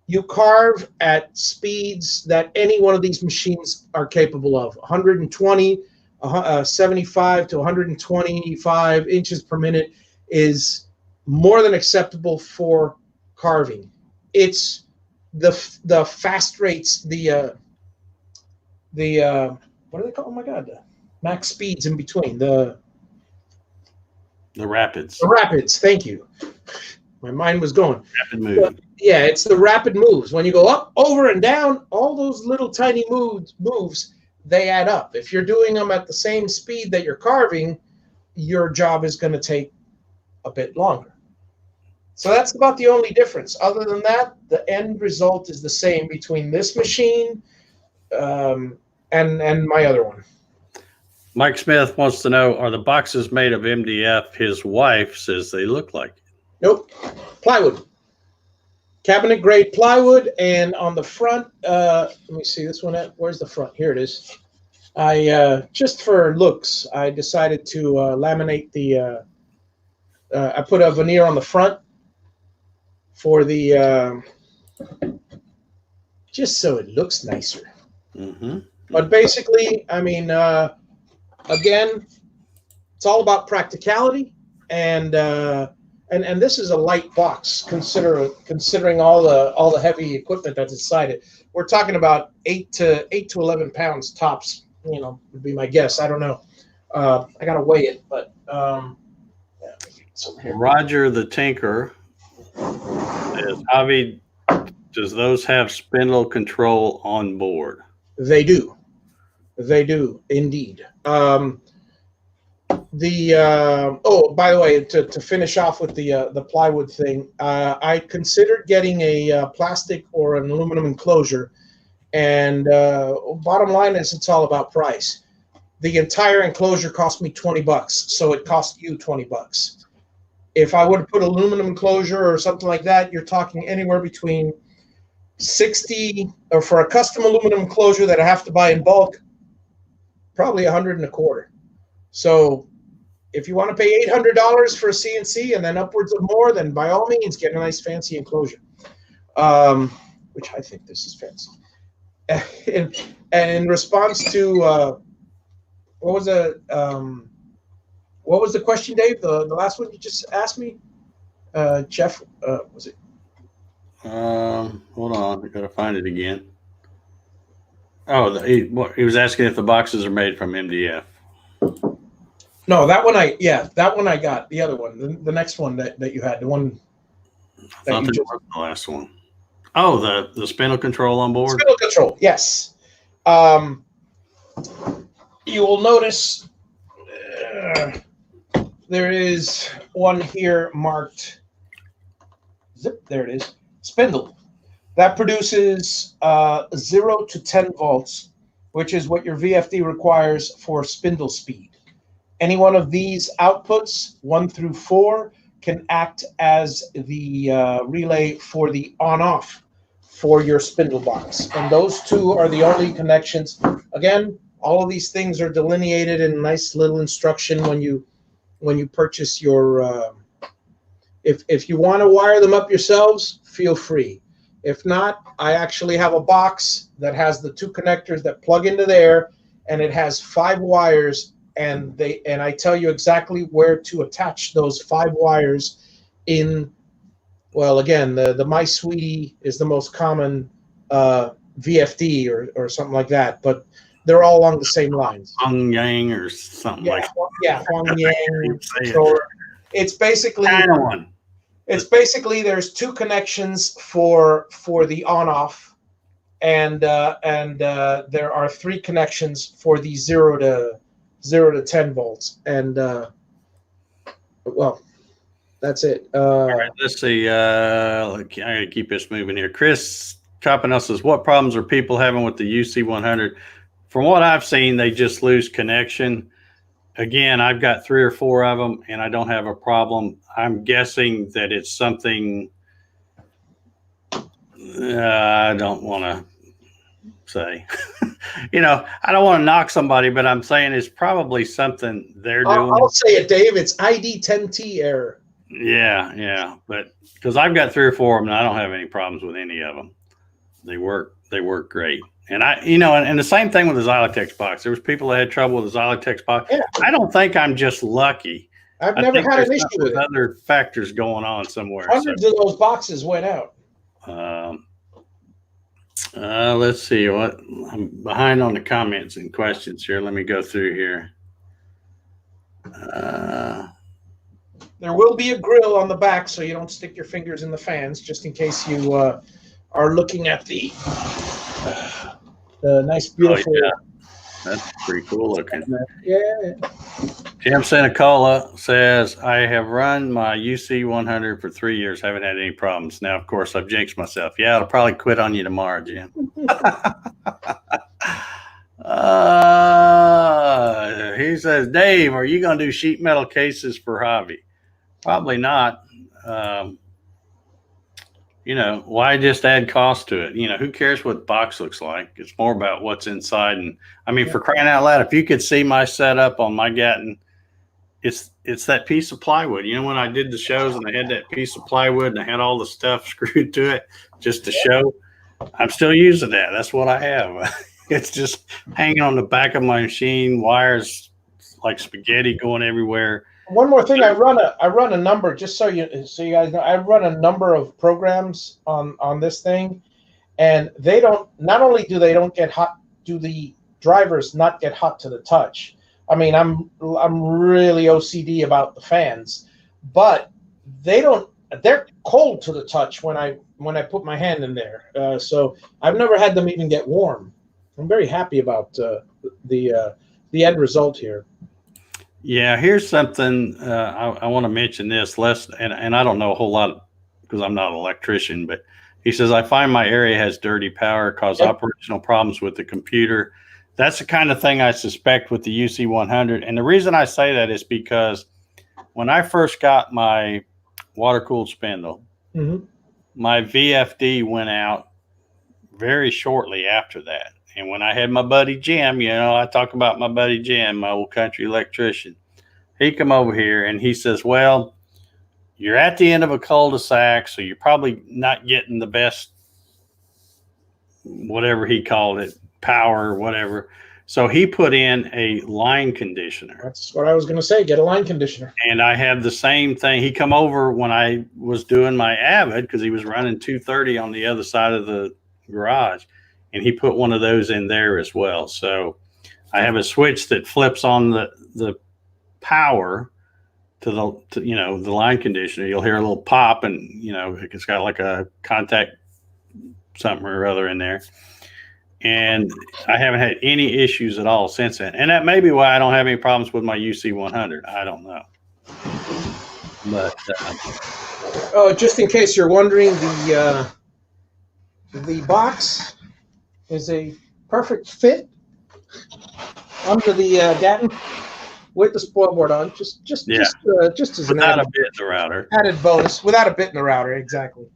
You carve at speeds that any one of these machines are capable of. 120, 75 to 125 inches per minute is more than acceptable for carving. It's the fast rates, the what do they call? Oh my God, the max speeds in between the rapids. The rapids. Thank you. My mind was going. Rapid move. Yeah, it's the rapid moves. When you go up, over, and down, all those little tiny moves, they add up. If you're doing them at the same speed that you're carving, your job is going to take a bit longer. So that's about the only difference. Other than that, the end result is the same between this machine and my other one. Mike Smith wants to know, are the boxes made of MDF? His wife says they look like it. Nope. Plywood. Cabinet grade plywood. And on the front, let me see this one. Where's the front? Here it is. I just for looks, I decided to laminate the, I put a veneer on the front for the, just so it looks nicer. Mm-hmm. But basically, I mean, again, it's all about practicality, and this is a light box considering all the heavy equipment that's inside it. We're talking about 8 to 11 pounds tops. You know, would be my guess. I don't know. I gotta weigh it, but yeah, it's over here. Roger the Tinker says, Javi, does those have spindle control on board? They do. They do indeed. Oh, by the way, to finish off with the plywood thing, I considered getting a plastic or an aluminum enclosure, and bottom line is it's all about price. The entire enclosure cost me $20, so it cost you $20. If I would have put aluminum enclosure or something like that, you're talking anywhere between 60, or for a custom aluminum enclosure that I have to buy in bulk, probably 100 and a quarter. So if you want to pay $800 for a CNC and then upwards of more, then by all means get a nice fancy enclosure, which I think this is fancy. And in response to what was the question, Dave? The last one you just asked me, Jeff, was it? Hold on, I gotta find it again. Oh, he was asking if the boxes are made from MDF. No, that one I got. The other one, the next one that you had, the one. I thought that was the last one. Oh, the spindle control on board. Spindle control, yes. You will notice there is one here marked. Zip. There it is. Spindle. That produces 0 to 10 volts, which is what your VFD requires for spindle speed. Any one of these outputs, 1 through 4, can act as the relay for the on-off for your spindle box. And those two are the only connections. Again, all of these things are delineated in a nice little instruction when you purchase your. If you want to wire them up yourselves, feel free. If not, I actually have a box that has the 2 connectors that plug into there, and it has 5 wires, and I tell you exactly where to attach those 5 wires in. Well, again, the My Sweetie is the most common VFD or something like that, but they're all along the same lines. Hong Yang or something like that. Yeah, Hong Yang. It's basically one. It's basically there's 2 connections for the on-off, and there are 3 connections for the 0 to 10 volts, and well, that's it. All right, let's see. I gotta keep this moving here. Chris Coppinell says, "What problems are people having with the UC100?" From what I've seen, they just lose connection. Again, I've got 3 or 4 of them, and I don't have a problem. I'm guessing that it's something I don't want to say. I don't want to knock somebody, but I'm saying it's probably something they're doing. I'll say it, Dave. It's ID10T error. Yeah. But because I've got 3 or 4 of them, and I don't have any problems with any of them. They work great. And and the same thing with the Xylotex box. There was people that had trouble with the Xylotex box. Yeah. I don't think I'm just lucky. I've never had an issue with it. Other factors going on somewhere. Hundreds of those boxes went out. Let's see what I'm behind on the comments and questions here. Let me go through here. There will be a grill on the back so you don't stick your fingers in the fans, just in case you are looking at the nice, beautiful. Oh, yeah. That's pretty cool looking. Yeah. Jim Senecola says, I have run my UC 100 for 3 years, haven't had any problems. Now, of course, I've jinxed myself. Yeah, I'll probably quit on you tomorrow, Jim. He says, Dave, are you going to do sheet metal cases for Javi? Probably not. Why just add cost to it? Who cares what the box looks like? It's more about what's inside. And I mean, for crying out loud, if you could see my setup on my Gatton, it's that piece of plywood. When I did the shows and I had that piece of plywood and I had all the stuff screwed to it just to show, I'm still using that. That's what I have. It's just hanging on the back of my machine, wires like spaghetti going everywhere. One more thing, I run a number, just so you guys know, I run a number of programs on this thing, and they don't, not only do they don't get hot, do the drivers not get hot to the touch. I mean, I'm really OCD about the fans, but they're cold to the touch when I put my hand in there. So I've never had them even get warm. I'm very happy about the end result here. Yeah, here's something I want to mention this less, and I don't know a whole lot because I'm not an electrician, but he says, I find my area has dirty power, cause operational problems with the computer. That's the kind of thing I suspect with the UC 100. And the reason I say that is because when I first got my water-cooled spindle, my VFD went out very shortly after that. And when I had my buddy Jim, I talk about my buddy Jim, my old country electrician. He come over here and he says, well, you're at the end of a cul-de-sac, so you're probably not getting the best, whatever he called it, power or whatever. So he put in a line conditioner. That's what I was going to say. Get a line conditioner. And I have the same thing. He come over when I was doing my Avid because he was running 230 on the other side of the garage. And he put one of those in there as well. So I have a switch that flips on the power to the line conditioner. You'll hear a little pop, and it's got like a contact something or other in there. And I haven't had any issues at all since then. And that may be why I don't have any problems with my UC 100. I don't know. But just in case you're wondering, the box is a perfect fit under the Gatton with the spoil board on. Just as an without a bit in the router. Added bonus, without a bit in the router, exactly.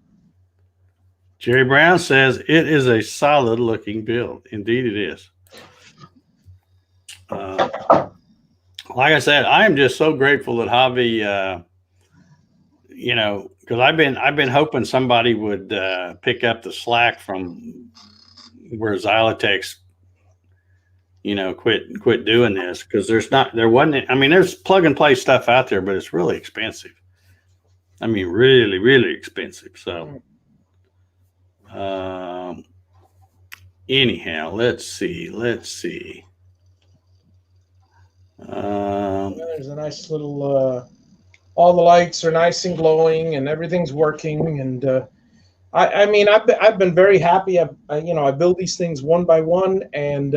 Jerry Brown says it is a solid looking build. Indeed, it is. Like I said, I am just so grateful that Javi, because I've been hoping somebody would pick up the slack from where Xylotex, quit doing this, because there's plug and play stuff out there, but it's really expensive. I mean, really, really expensive. So, anyhow, let's see. There's a nice little. All the lights are nice and glowing, and everything's working. And I've been very happy. I build these things one by one, and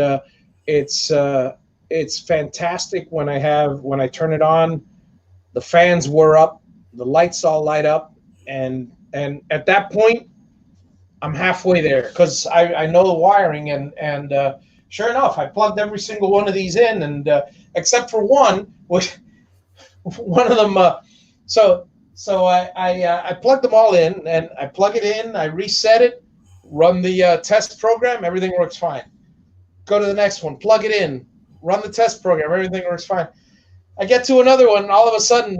it's fantastic when I turn it on. The fans whir up, the lights all light up, and at that point, I'm halfway there because I know the wiring, and sure enough, I plugged every single one of these in, and except for one, which one of them. So I plugged them all in, and I plug it in, I reset it, run the test program, everything works fine. Go to the next one, plug it in, run the test program, everything works fine. I get to another one, and all of a sudden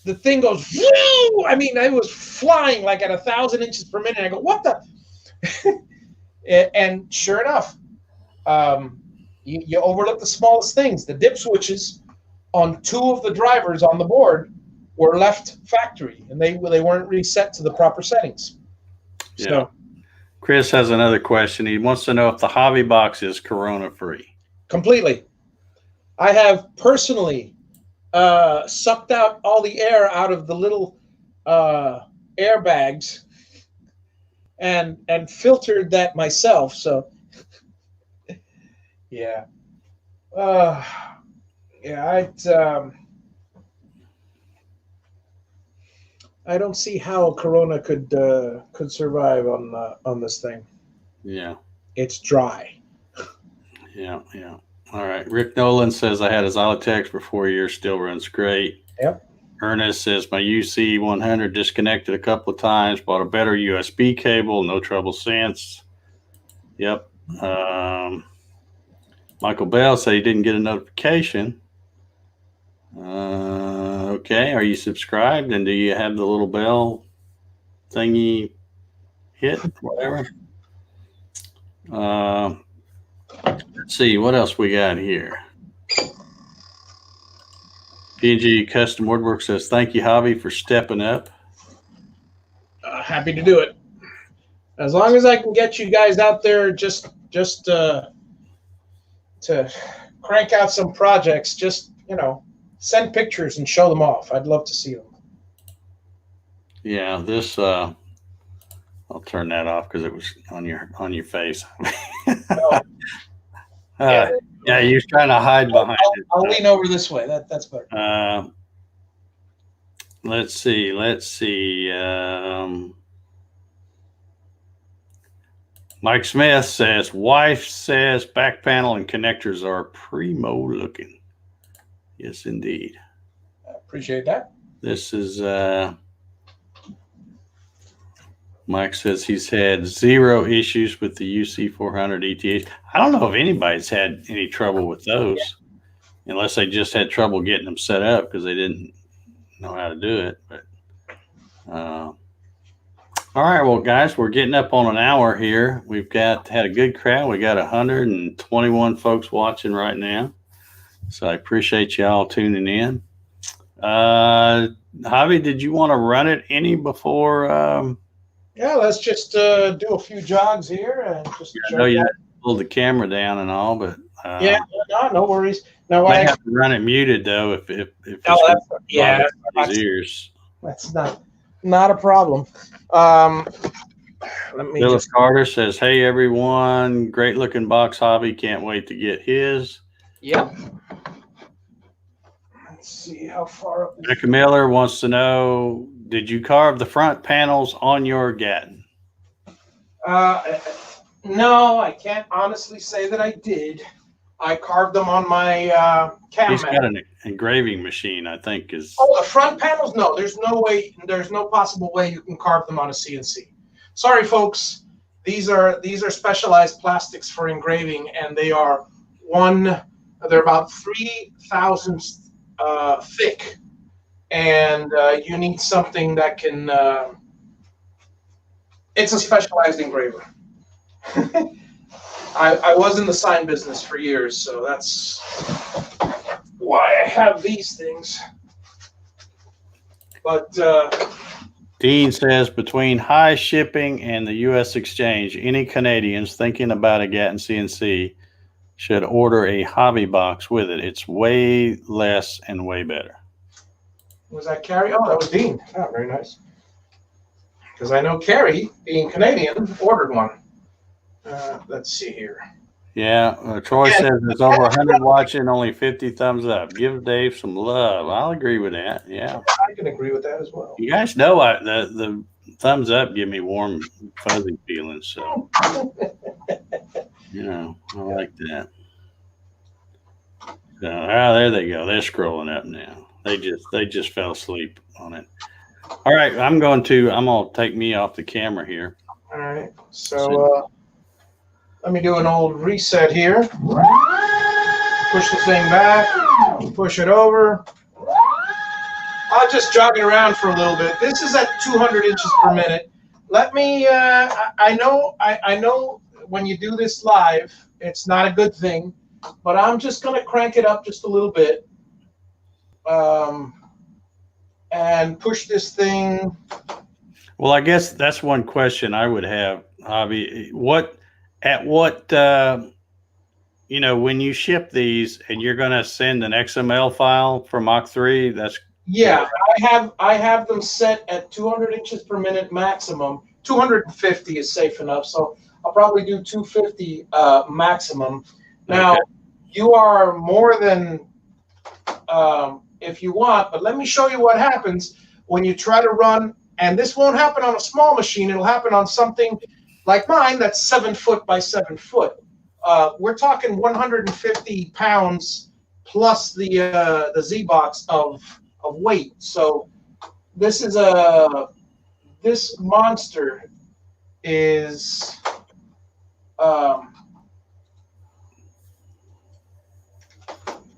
the thing goes, whoo! I mean, it was flying like at 1,000 inches per minute. I go, what the? And sure enough, you overlook the smallest things. The dip switches on 2 of the drivers on the board were left factory, and they weren't reset to the proper settings. Yeah. Chris has another question. He wants to know if the hobby box is corona free. Completely. I have personally sucked out all the air out of the little air bags and filtered that myself. So yeah, I don't see how Corona could survive on this thing. Yeah, it's dry. Yeah. All right. Rick Nolan says I had a Xylotex for 4 years, still runs great. Yep. Ernest says my UC 100 disconnected a couple of times, bought a better USB cable, no trouble since. Yep. Michael Bell said he didn't get a notification. Okay. Are you subscribed, and do you have the little bell thingy hit? Whatever. Let's see what else we got here. P&G Custom Woodwork says, thank you, Hobby, for stepping up. Happy to do it. As long as I can get you guys out there just to crank out some projects, just, send pictures and show them off. I'd love to see them. Yeah, this, I'll turn that off because it was on your face. Yeah, you're trying to hide behind it. I'll lean over this way. That's better. Let's see. Mike Smith says, wife says back panel and connectors are primo looking. Yes, indeed. I appreciate that. This is Mike says he's had 0 issues with the UC 400 ETH. I don't know if anybody's had any trouble with those, unless they just had trouble getting them set up because they didn't know how to do it. But all right, well, guys, we're getting up on an hour here. We've had a good crowd. We got 121 folks watching right now, so I appreciate y'all tuning in. Javi, did you want to run it any before? Yeah, let's just do a few jogs here and just. I know you have to pull the camera down and all, but no worries. No, I have to run it muted though. If ears. That's not a problem. Let me. Phyllis Carter says, "Hey everyone, great looking box, Hobby. Can't wait to get his." Yep. Let's see how far up. Becca Miller wants to know, did you carve the front panels on your Gatton? No, I can't honestly say that I did. I carved them on my cam. He's got an engraving machine, I think. The front panels? No, there's no way. There's no possible way you can carve them on a CNC. Sorry, folks. These are specialized plastics for engraving, and they are they're about 3 thousandths thick, and you need something that can. It's a specialized engraver. I was in the sign business for years, so that's why I have these things. But Dean says, between high shipping and the U.S. exchange, any Canadians thinking about a Gatton CNC should order a hobby box with it. It's way less and way better. Was that Carrie? Oh, that was Dean. Oh, very nice. Because I know Carrie, being Canadian, ordered one. Let's see here. Yeah, Troy says there's over 100 watching, only 50 thumbs up. Give Dave some love. I'll agree with that. Yeah, I can agree with that as well. You guys know the thumbs up give me warm, fuzzy feelings. So, I like that. So, there they go. They're scrolling up now. They just fell asleep on it. All right, I'm gonna take me off the camera here. All right, so let me do an old reset here. Push the thing back, push it over. I'll just jog it around for a little bit. This is at 200 inches per minute. Let me, I know when you do this live, it's not a good thing, but I'm just gonna crank it up just a little bit. And push this thing. Well, I guess that's one question I would have, hobby. What when you ship these and you're going to send an XML file for Mach 3, that's yeah. I have them set at 200 inches per minute maximum. 250 is safe enough, so I'll probably do 250 maximum. Now, okay. you are more than if you want, but let me show you what happens when you try to run. And this won't happen on a small machine. It'll happen on something like mine that's 7 foot by 7 foot. We're talking 150 pounds plus the Z-box of weight. So this is this monster is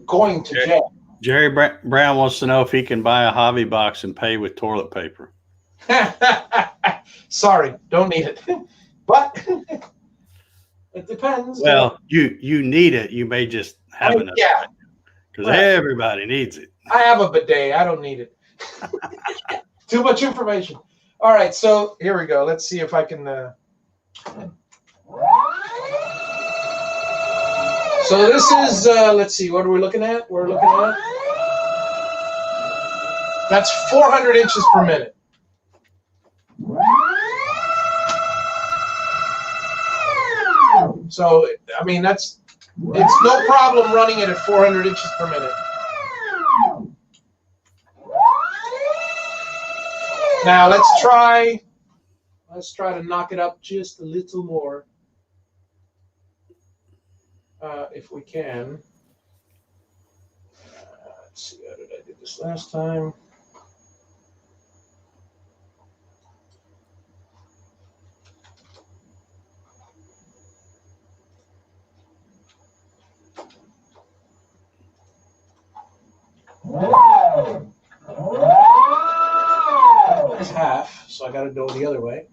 going to jail. Jerry Brown wants to know if he can buy a hobby box and pay with toilet paper. Sorry, don't need it. But it depends. Well, you need it. You may just have enough. Yeah. Because everybody needs it. I have a bidet. I don't need it. Too much information. All right, so here we go. Let's see if I can. So this is, let's see, what are we looking at? We're looking at, that's 400 inches per minute. So, I mean, it's no problem running it at 400 inches per minute. Now let's try to knock it up just a little more. If we can. Let's see, how did I do this last time? It's half, so I got to go the other way.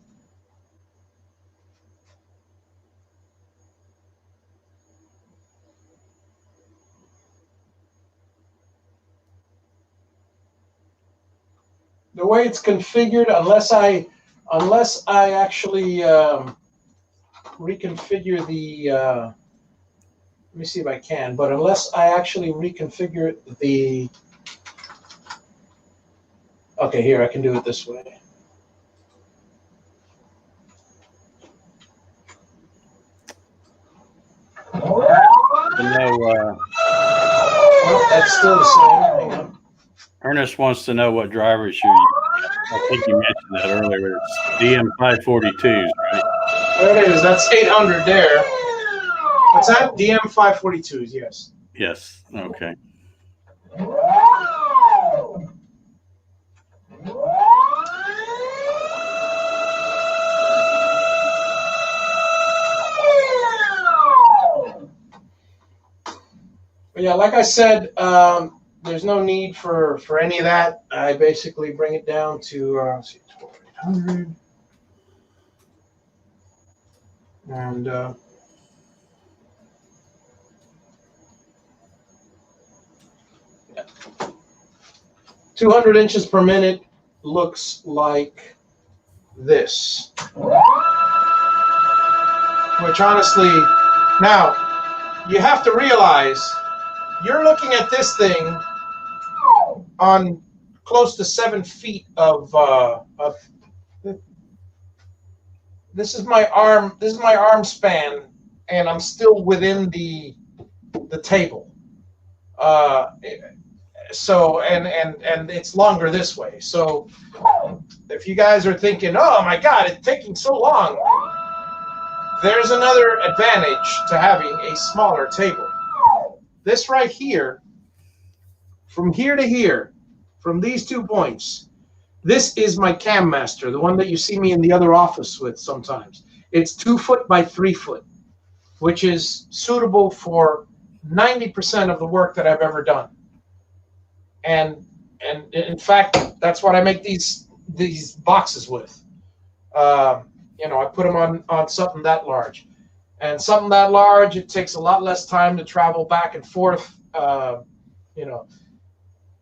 The way it's configured, unless I actually reconfigure the, let me see if I can, but unless I actually reconfigure the, okay, here, I can do it this way. Oh, that's still the same. Hang on. Ernest wants to know what drivers you use. I think you mentioned that earlier. It's DM542s, right? There it is. That's 800 there. What's that? DM542s, yes. Yes. Okay. But yeah, like I said, there's no need for any of that. I basically bring it down to 800. And yeah. 200 inches per minute looks like this. Which honestly, now you have to realize you're looking at this thing on close to 7 feet of this is my arm span, and I'm still within the table. So and it's longer this way. So if you guys are thinking, oh my God, it's taking so long, there's another advantage to having a smaller table. This right here, from here to here, from these 2 points, this is my cam master, the one that you see me in the other office with sometimes. It's 2 foot by 3 foot, which is suitable for 90% of the work that I've ever done. And in fact, that's what I make these boxes with. I put them on something that large. And something that large, it takes a lot less time to travel back and forth.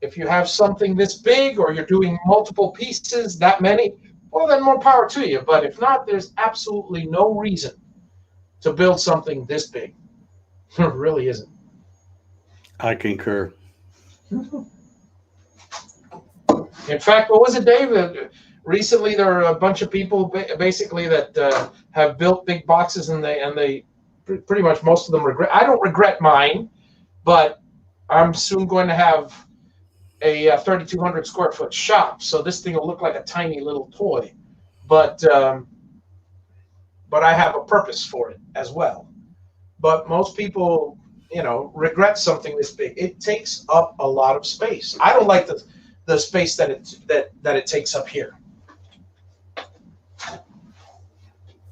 If you have something this big or you're doing multiple pieces, that many, well, then more power to you. But if not, there's absolutely no reason to build something this big. There really isn't. I concur. In fact, what was it, Dave? Recently, there are a bunch of people basically that have built big boxes, and they pretty much most of them regret. I don't regret mine, but I'm soon going to have a 3,200 square foot shop, so this thing will look like a tiny little toy. But I have a purpose for it as well. But most people, regret something this big. It takes up a lot of space. I don't like the space that it takes up here.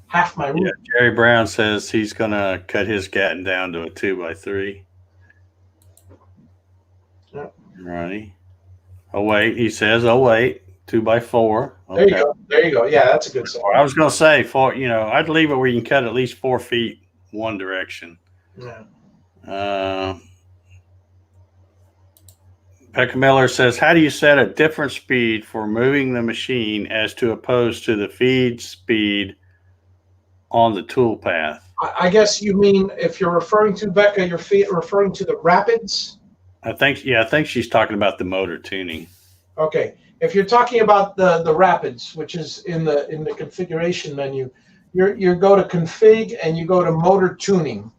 Half my room. Yeah, Jerry Brown says he's gonna cut his Gatton down to a 2x3. Yep. Righty. Oh wait, he says. Oh wait, 2x4. Okay. There you go. There you go. Yeah, that's a good sign. I was gonna say I'd leave it where you can cut at least 4 feet one direction. Yeah. Becca Miller says, how do you set a different speed for moving the machine as to opposed to the feed speed on the tool path? I guess you mean, if you're referring to, Becca, you're referring to the rapids? I think she's talking about the motor tuning. Okay. If you're talking about the rapids, which is in the configuration menu, you go to config and you go to motor tuning,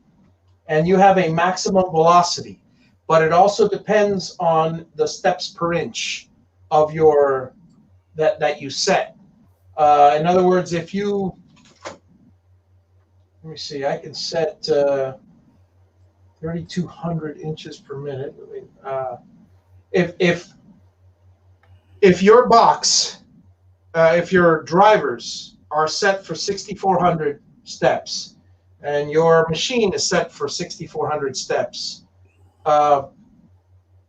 and you have a maximum velocity, but it also depends on the steps per inch of your that you set. In other words, if you let me see, I can set 3,200 inches per minute. If your box, if your drivers are set for 6,400 steps, and your machine is set for 6,400 steps,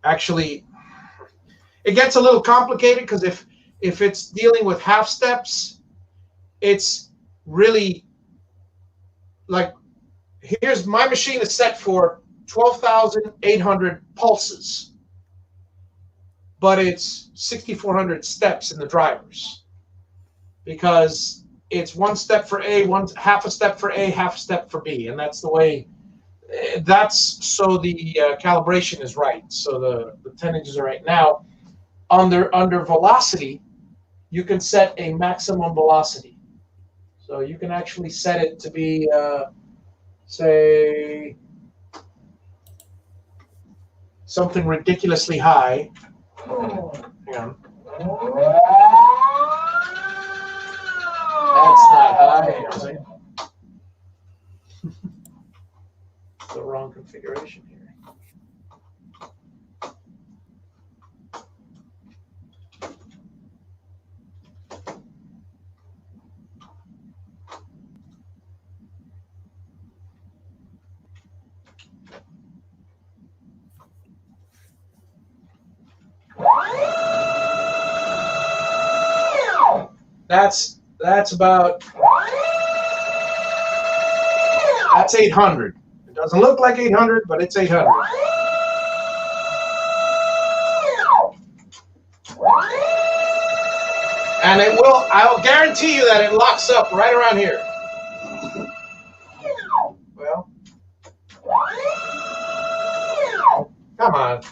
actually, it gets a little complicated, because if it's dealing with half steps, it's really like, here's my machine is set for 12,800 pulses, but it's 6,400 steps in the drivers, because it's one step for A, half a step for A, half a step for B, and that's the way. That's so the calibration is right. So the 10 inches are right. Now, under velocity, you can set a maximum velocity. So you can actually set it to be, say, something ridiculously high. Hang on. That's not high. The wrong configuration here. That's about, that's 800. It doesn't look like 800, but it's 800. And it will, I'll guarantee you that it locks up right around here. Well, come on.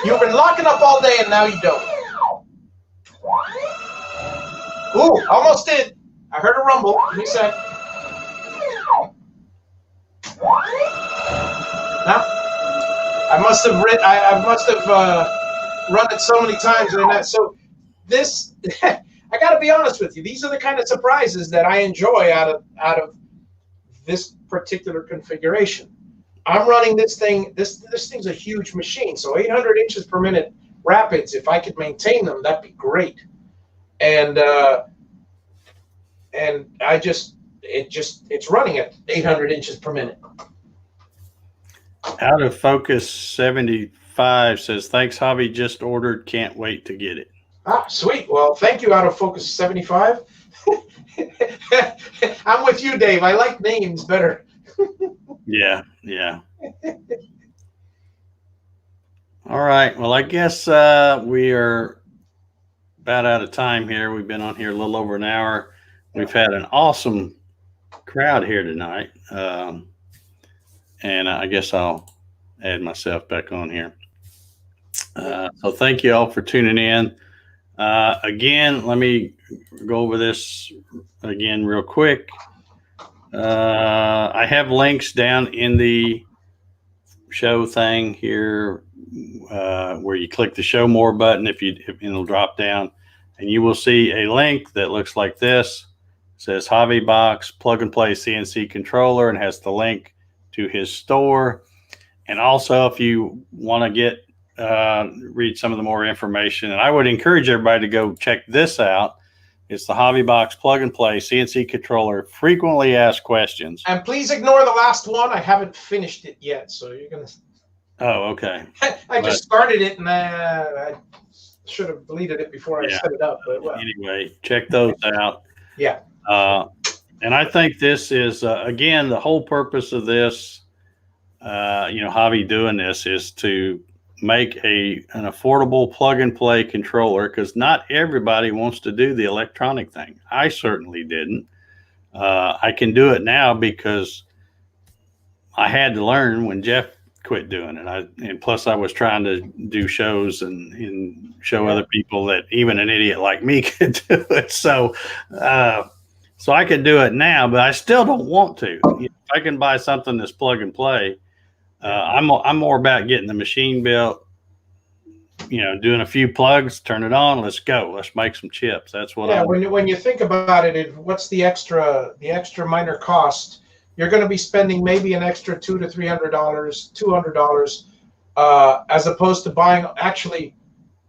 You've been locking up all day and now you don't. Ooh, almost did. I heard a rumble. Give me a sec. Now, I must have run it so many times and that. So this, I got to be honest with you. These are the kind of surprises that I enjoy out of this particular configuration. I'm running this thing. This thing's a huge machine. So 800 inches per minute rapids. If I could maintain them, that'd be great. And it's running at 800 inches per minute. Out of Focus 75 says, thanks, hobby, just ordered, can't wait to get it. Ah, sweet. Well, thank you, Out of Focus 75. I'm with you, Dave. I like names better. Yeah. All right. Well, I guess we are about out of time here. We've been on here a little over an hour. We've had an awesome crowd here tonight. And I guess I'll add myself back on here. So thank you all for tuning in. Again, let me go over this again real quick. I have links down in the show thing here where you click the show more button if it'll drop down, and you will see a link that looks like this. It says Hobby Box plug and play CNC controller, and has the link to his store. And also, if you want to get read some of the more information, and I would encourage everybody to go check this out. It's the Hobby Box plug and play CNC controller, frequently asked questions. And please ignore the last one. I haven't finished it yet, so you're gonna. Oh, okay. I just started it, and I should have deleted it before I set it up. But well. Anyway, check those out. Yeah. And I think this is again, the whole purpose of this, Hobby doing this is to make an affordable plug and play controller, because not everybody wants to do the electronic thing. I certainly didn't. I can do it now because I had to learn when Jeff quit doing it. And plus I was trying to do shows and show other people that even an idiot like me could do it. So I can do it now, but I still don't want to. If I can buy something that's plug and play, I'm more about getting the machine built, doing a few plugs, turn it on, let's go, let's make some chips. That's what. Yeah, when you think about it, what's the extra minor cost? You're going to be spending maybe an extra $200 to $300, $200, as opposed to buying actually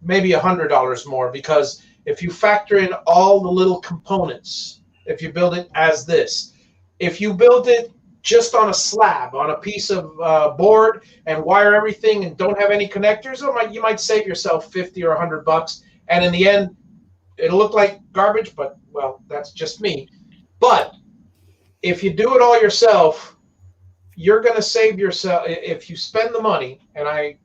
maybe $100 more, because if you factor in all the little components, if you build it as this, if you build it just on a slab, on a piece of board, and wire everything and don't have any connectors, you might save yourself $50 or $100, and in the end, it'll look like garbage. But well, that's just me. But if you do it all yourself, you're going to save yourself. If you spend the money, and I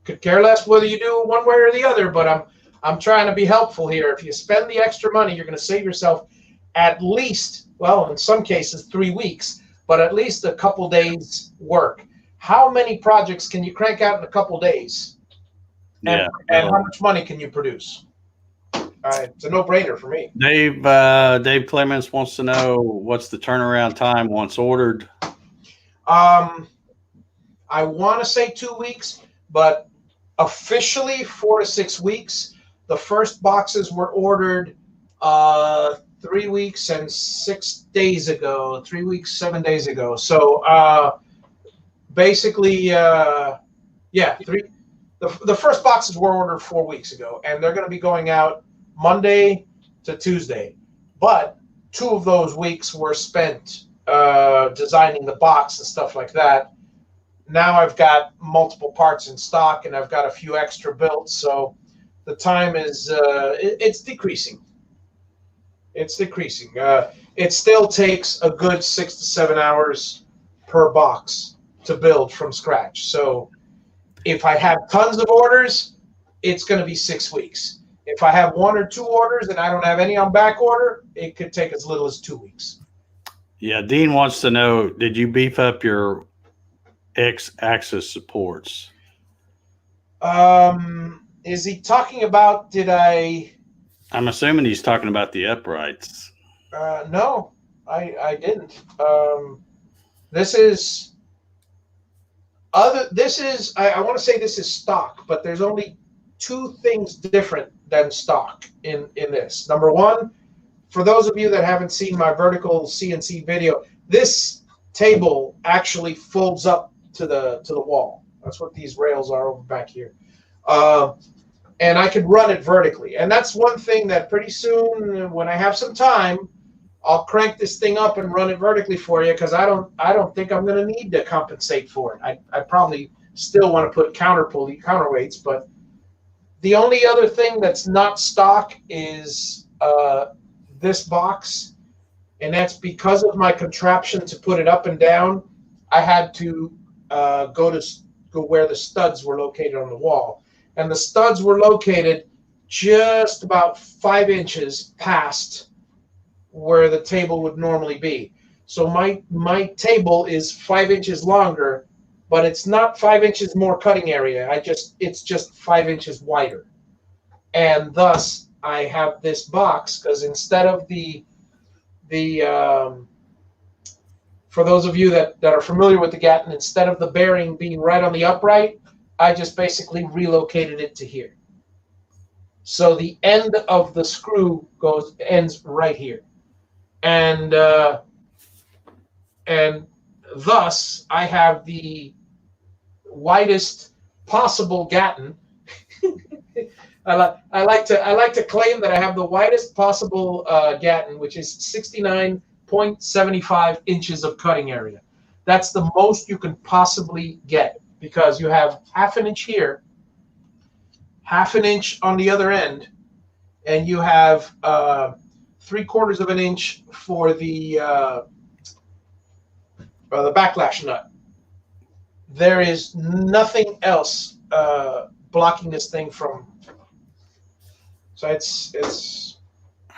could care less whether you do one way or the other, but I'm trying to be helpful here. If you spend the extra money, you're going to save yourself at least, well, in some cases 3 weeks, but at least a couple days work. How many projects can you crank out in a couple days? And how much money can you produce? It's a no-brainer for me. Dave Clements wants to know, what's the turnaround time once ordered? I want to say 2 weeks, but officially 4 to 6 weeks. The first boxes were ordered 3 weeks and 6 days ago. 3 weeks, 7 days ago. So basically, the first boxes were ordered 4 weeks ago, and they're going to be going out Monday to Tuesday. But 2 of those weeks were spent designing the box and stuff like that. Now I've got multiple parts in stock, and I've got a few extra built, so the time is it's decreasing. It's decreasing. It still takes a good 6 to 7 hours per box to build from scratch. So if I have tons of orders, it's going to be 6 weeks. If I have 1 or 2 orders and I don't have any on back order, it could take as little as 2 weeks. Yeah, Dean wants to know, did you beef up your X-axis supports? Is he talking about, I'm assuming he's talking about the uprights. No, I didn't. I want to say this is stock, but there's only 2 things different than stock in this. Number one, for those of you that haven't seen my vertical CNC video, this table actually folds up to the wall. That's what these rails are over back here. And I could run it vertically. And that's one thing that pretty soon, when I have some time, I'll crank this thing up and run it vertically for you, because I don't think I'm going to need to compensate for it. I probably still want to put counterweights, but the only other thing that's not stock is this box, and that's because of my contraption to put it up and down. I had to go where the studs were located on the wall. and the studs were located just about 5 inches past where the table would normally be. So my table is 5 inches longer, but it's not 5 inches more cutting area. It's just 5 inches wider. And thus I have this box, because instead of the for those of you that are familiar with the Gatton, instead of the bearing being right on the upright, I just basically relocated it to here. So the end of the screw ends right here. And thus I have the widest possible Gatton. I like to claim that I have the widest possible Gatton, which is 69.75 inches of cutting area. That's the most you can possibly get, because you have half an inch here, half an inch on the other end, and you have 3/4 of an inch for the backlash nut. There is nothing else blocking this thing from. So it's.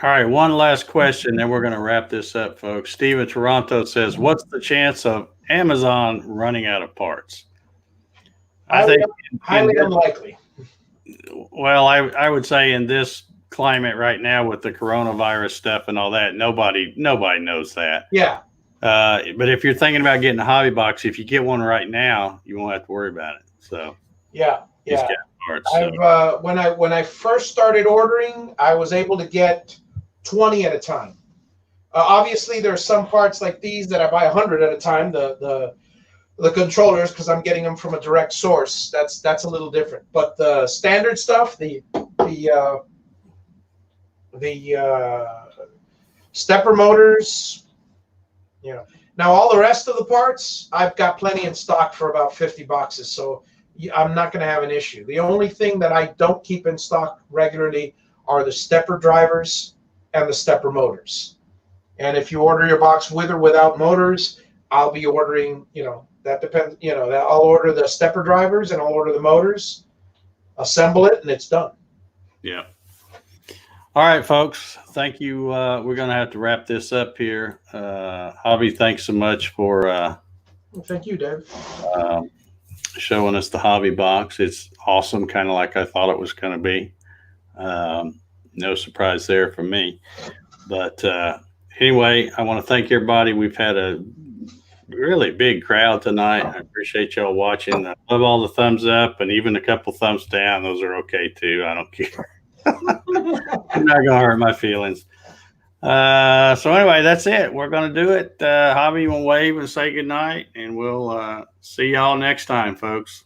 All right, one last question, then we're going to wrap this up, folks. Steve in Toronto says, "What's the chance of Amazon running out of parts?" I think highly unlikely. Well, I would say in this climate right now with the coronavirus stuff and all that, nobody knows that. Yeah. But if you're thinking about getting a hobby box, if you get one right now, you won't have to worry about it. So yeah. Parts, when I first started ordering, I was able to get 20 at a time. Obviously, there are some parts like these that I buy 100 at a time. The controllers, because I'm getting them from a direct source. That's a little different. But the standard stuff, the stepper motors, Now all the rest of the parts, I've got plenty in stock for about 50 boxes. So I'm not going to have an issue. The only thing that I don't keep in stock regularly are the stepper drivers and the stepper motors. And if you order your box with or without motors, I'll be ordering, that depends, that I'll order the stepper drivers and I'll order the motors, assemble it, and it's done. Yeah. All right, folks. Thank you. We're going to have to wrap this up here. Javi, thanks so much for well, thank you, Dave. Showing us the hobby box. It's awesome, kind of like I thought it was going to be. No surprise there for me. But anyway, I want to thank everybody. We've had a really big crowd tonight. I appreciate y'all watching. I love all the thumbs up and even a couple thumbs down. Those are okay too. I don't care. I'm not gonna hurt my feelings. So anyway, that's it. We're gonna do it. Javi, you want to wave and say goodnight, and we'll see y'all next time, folks.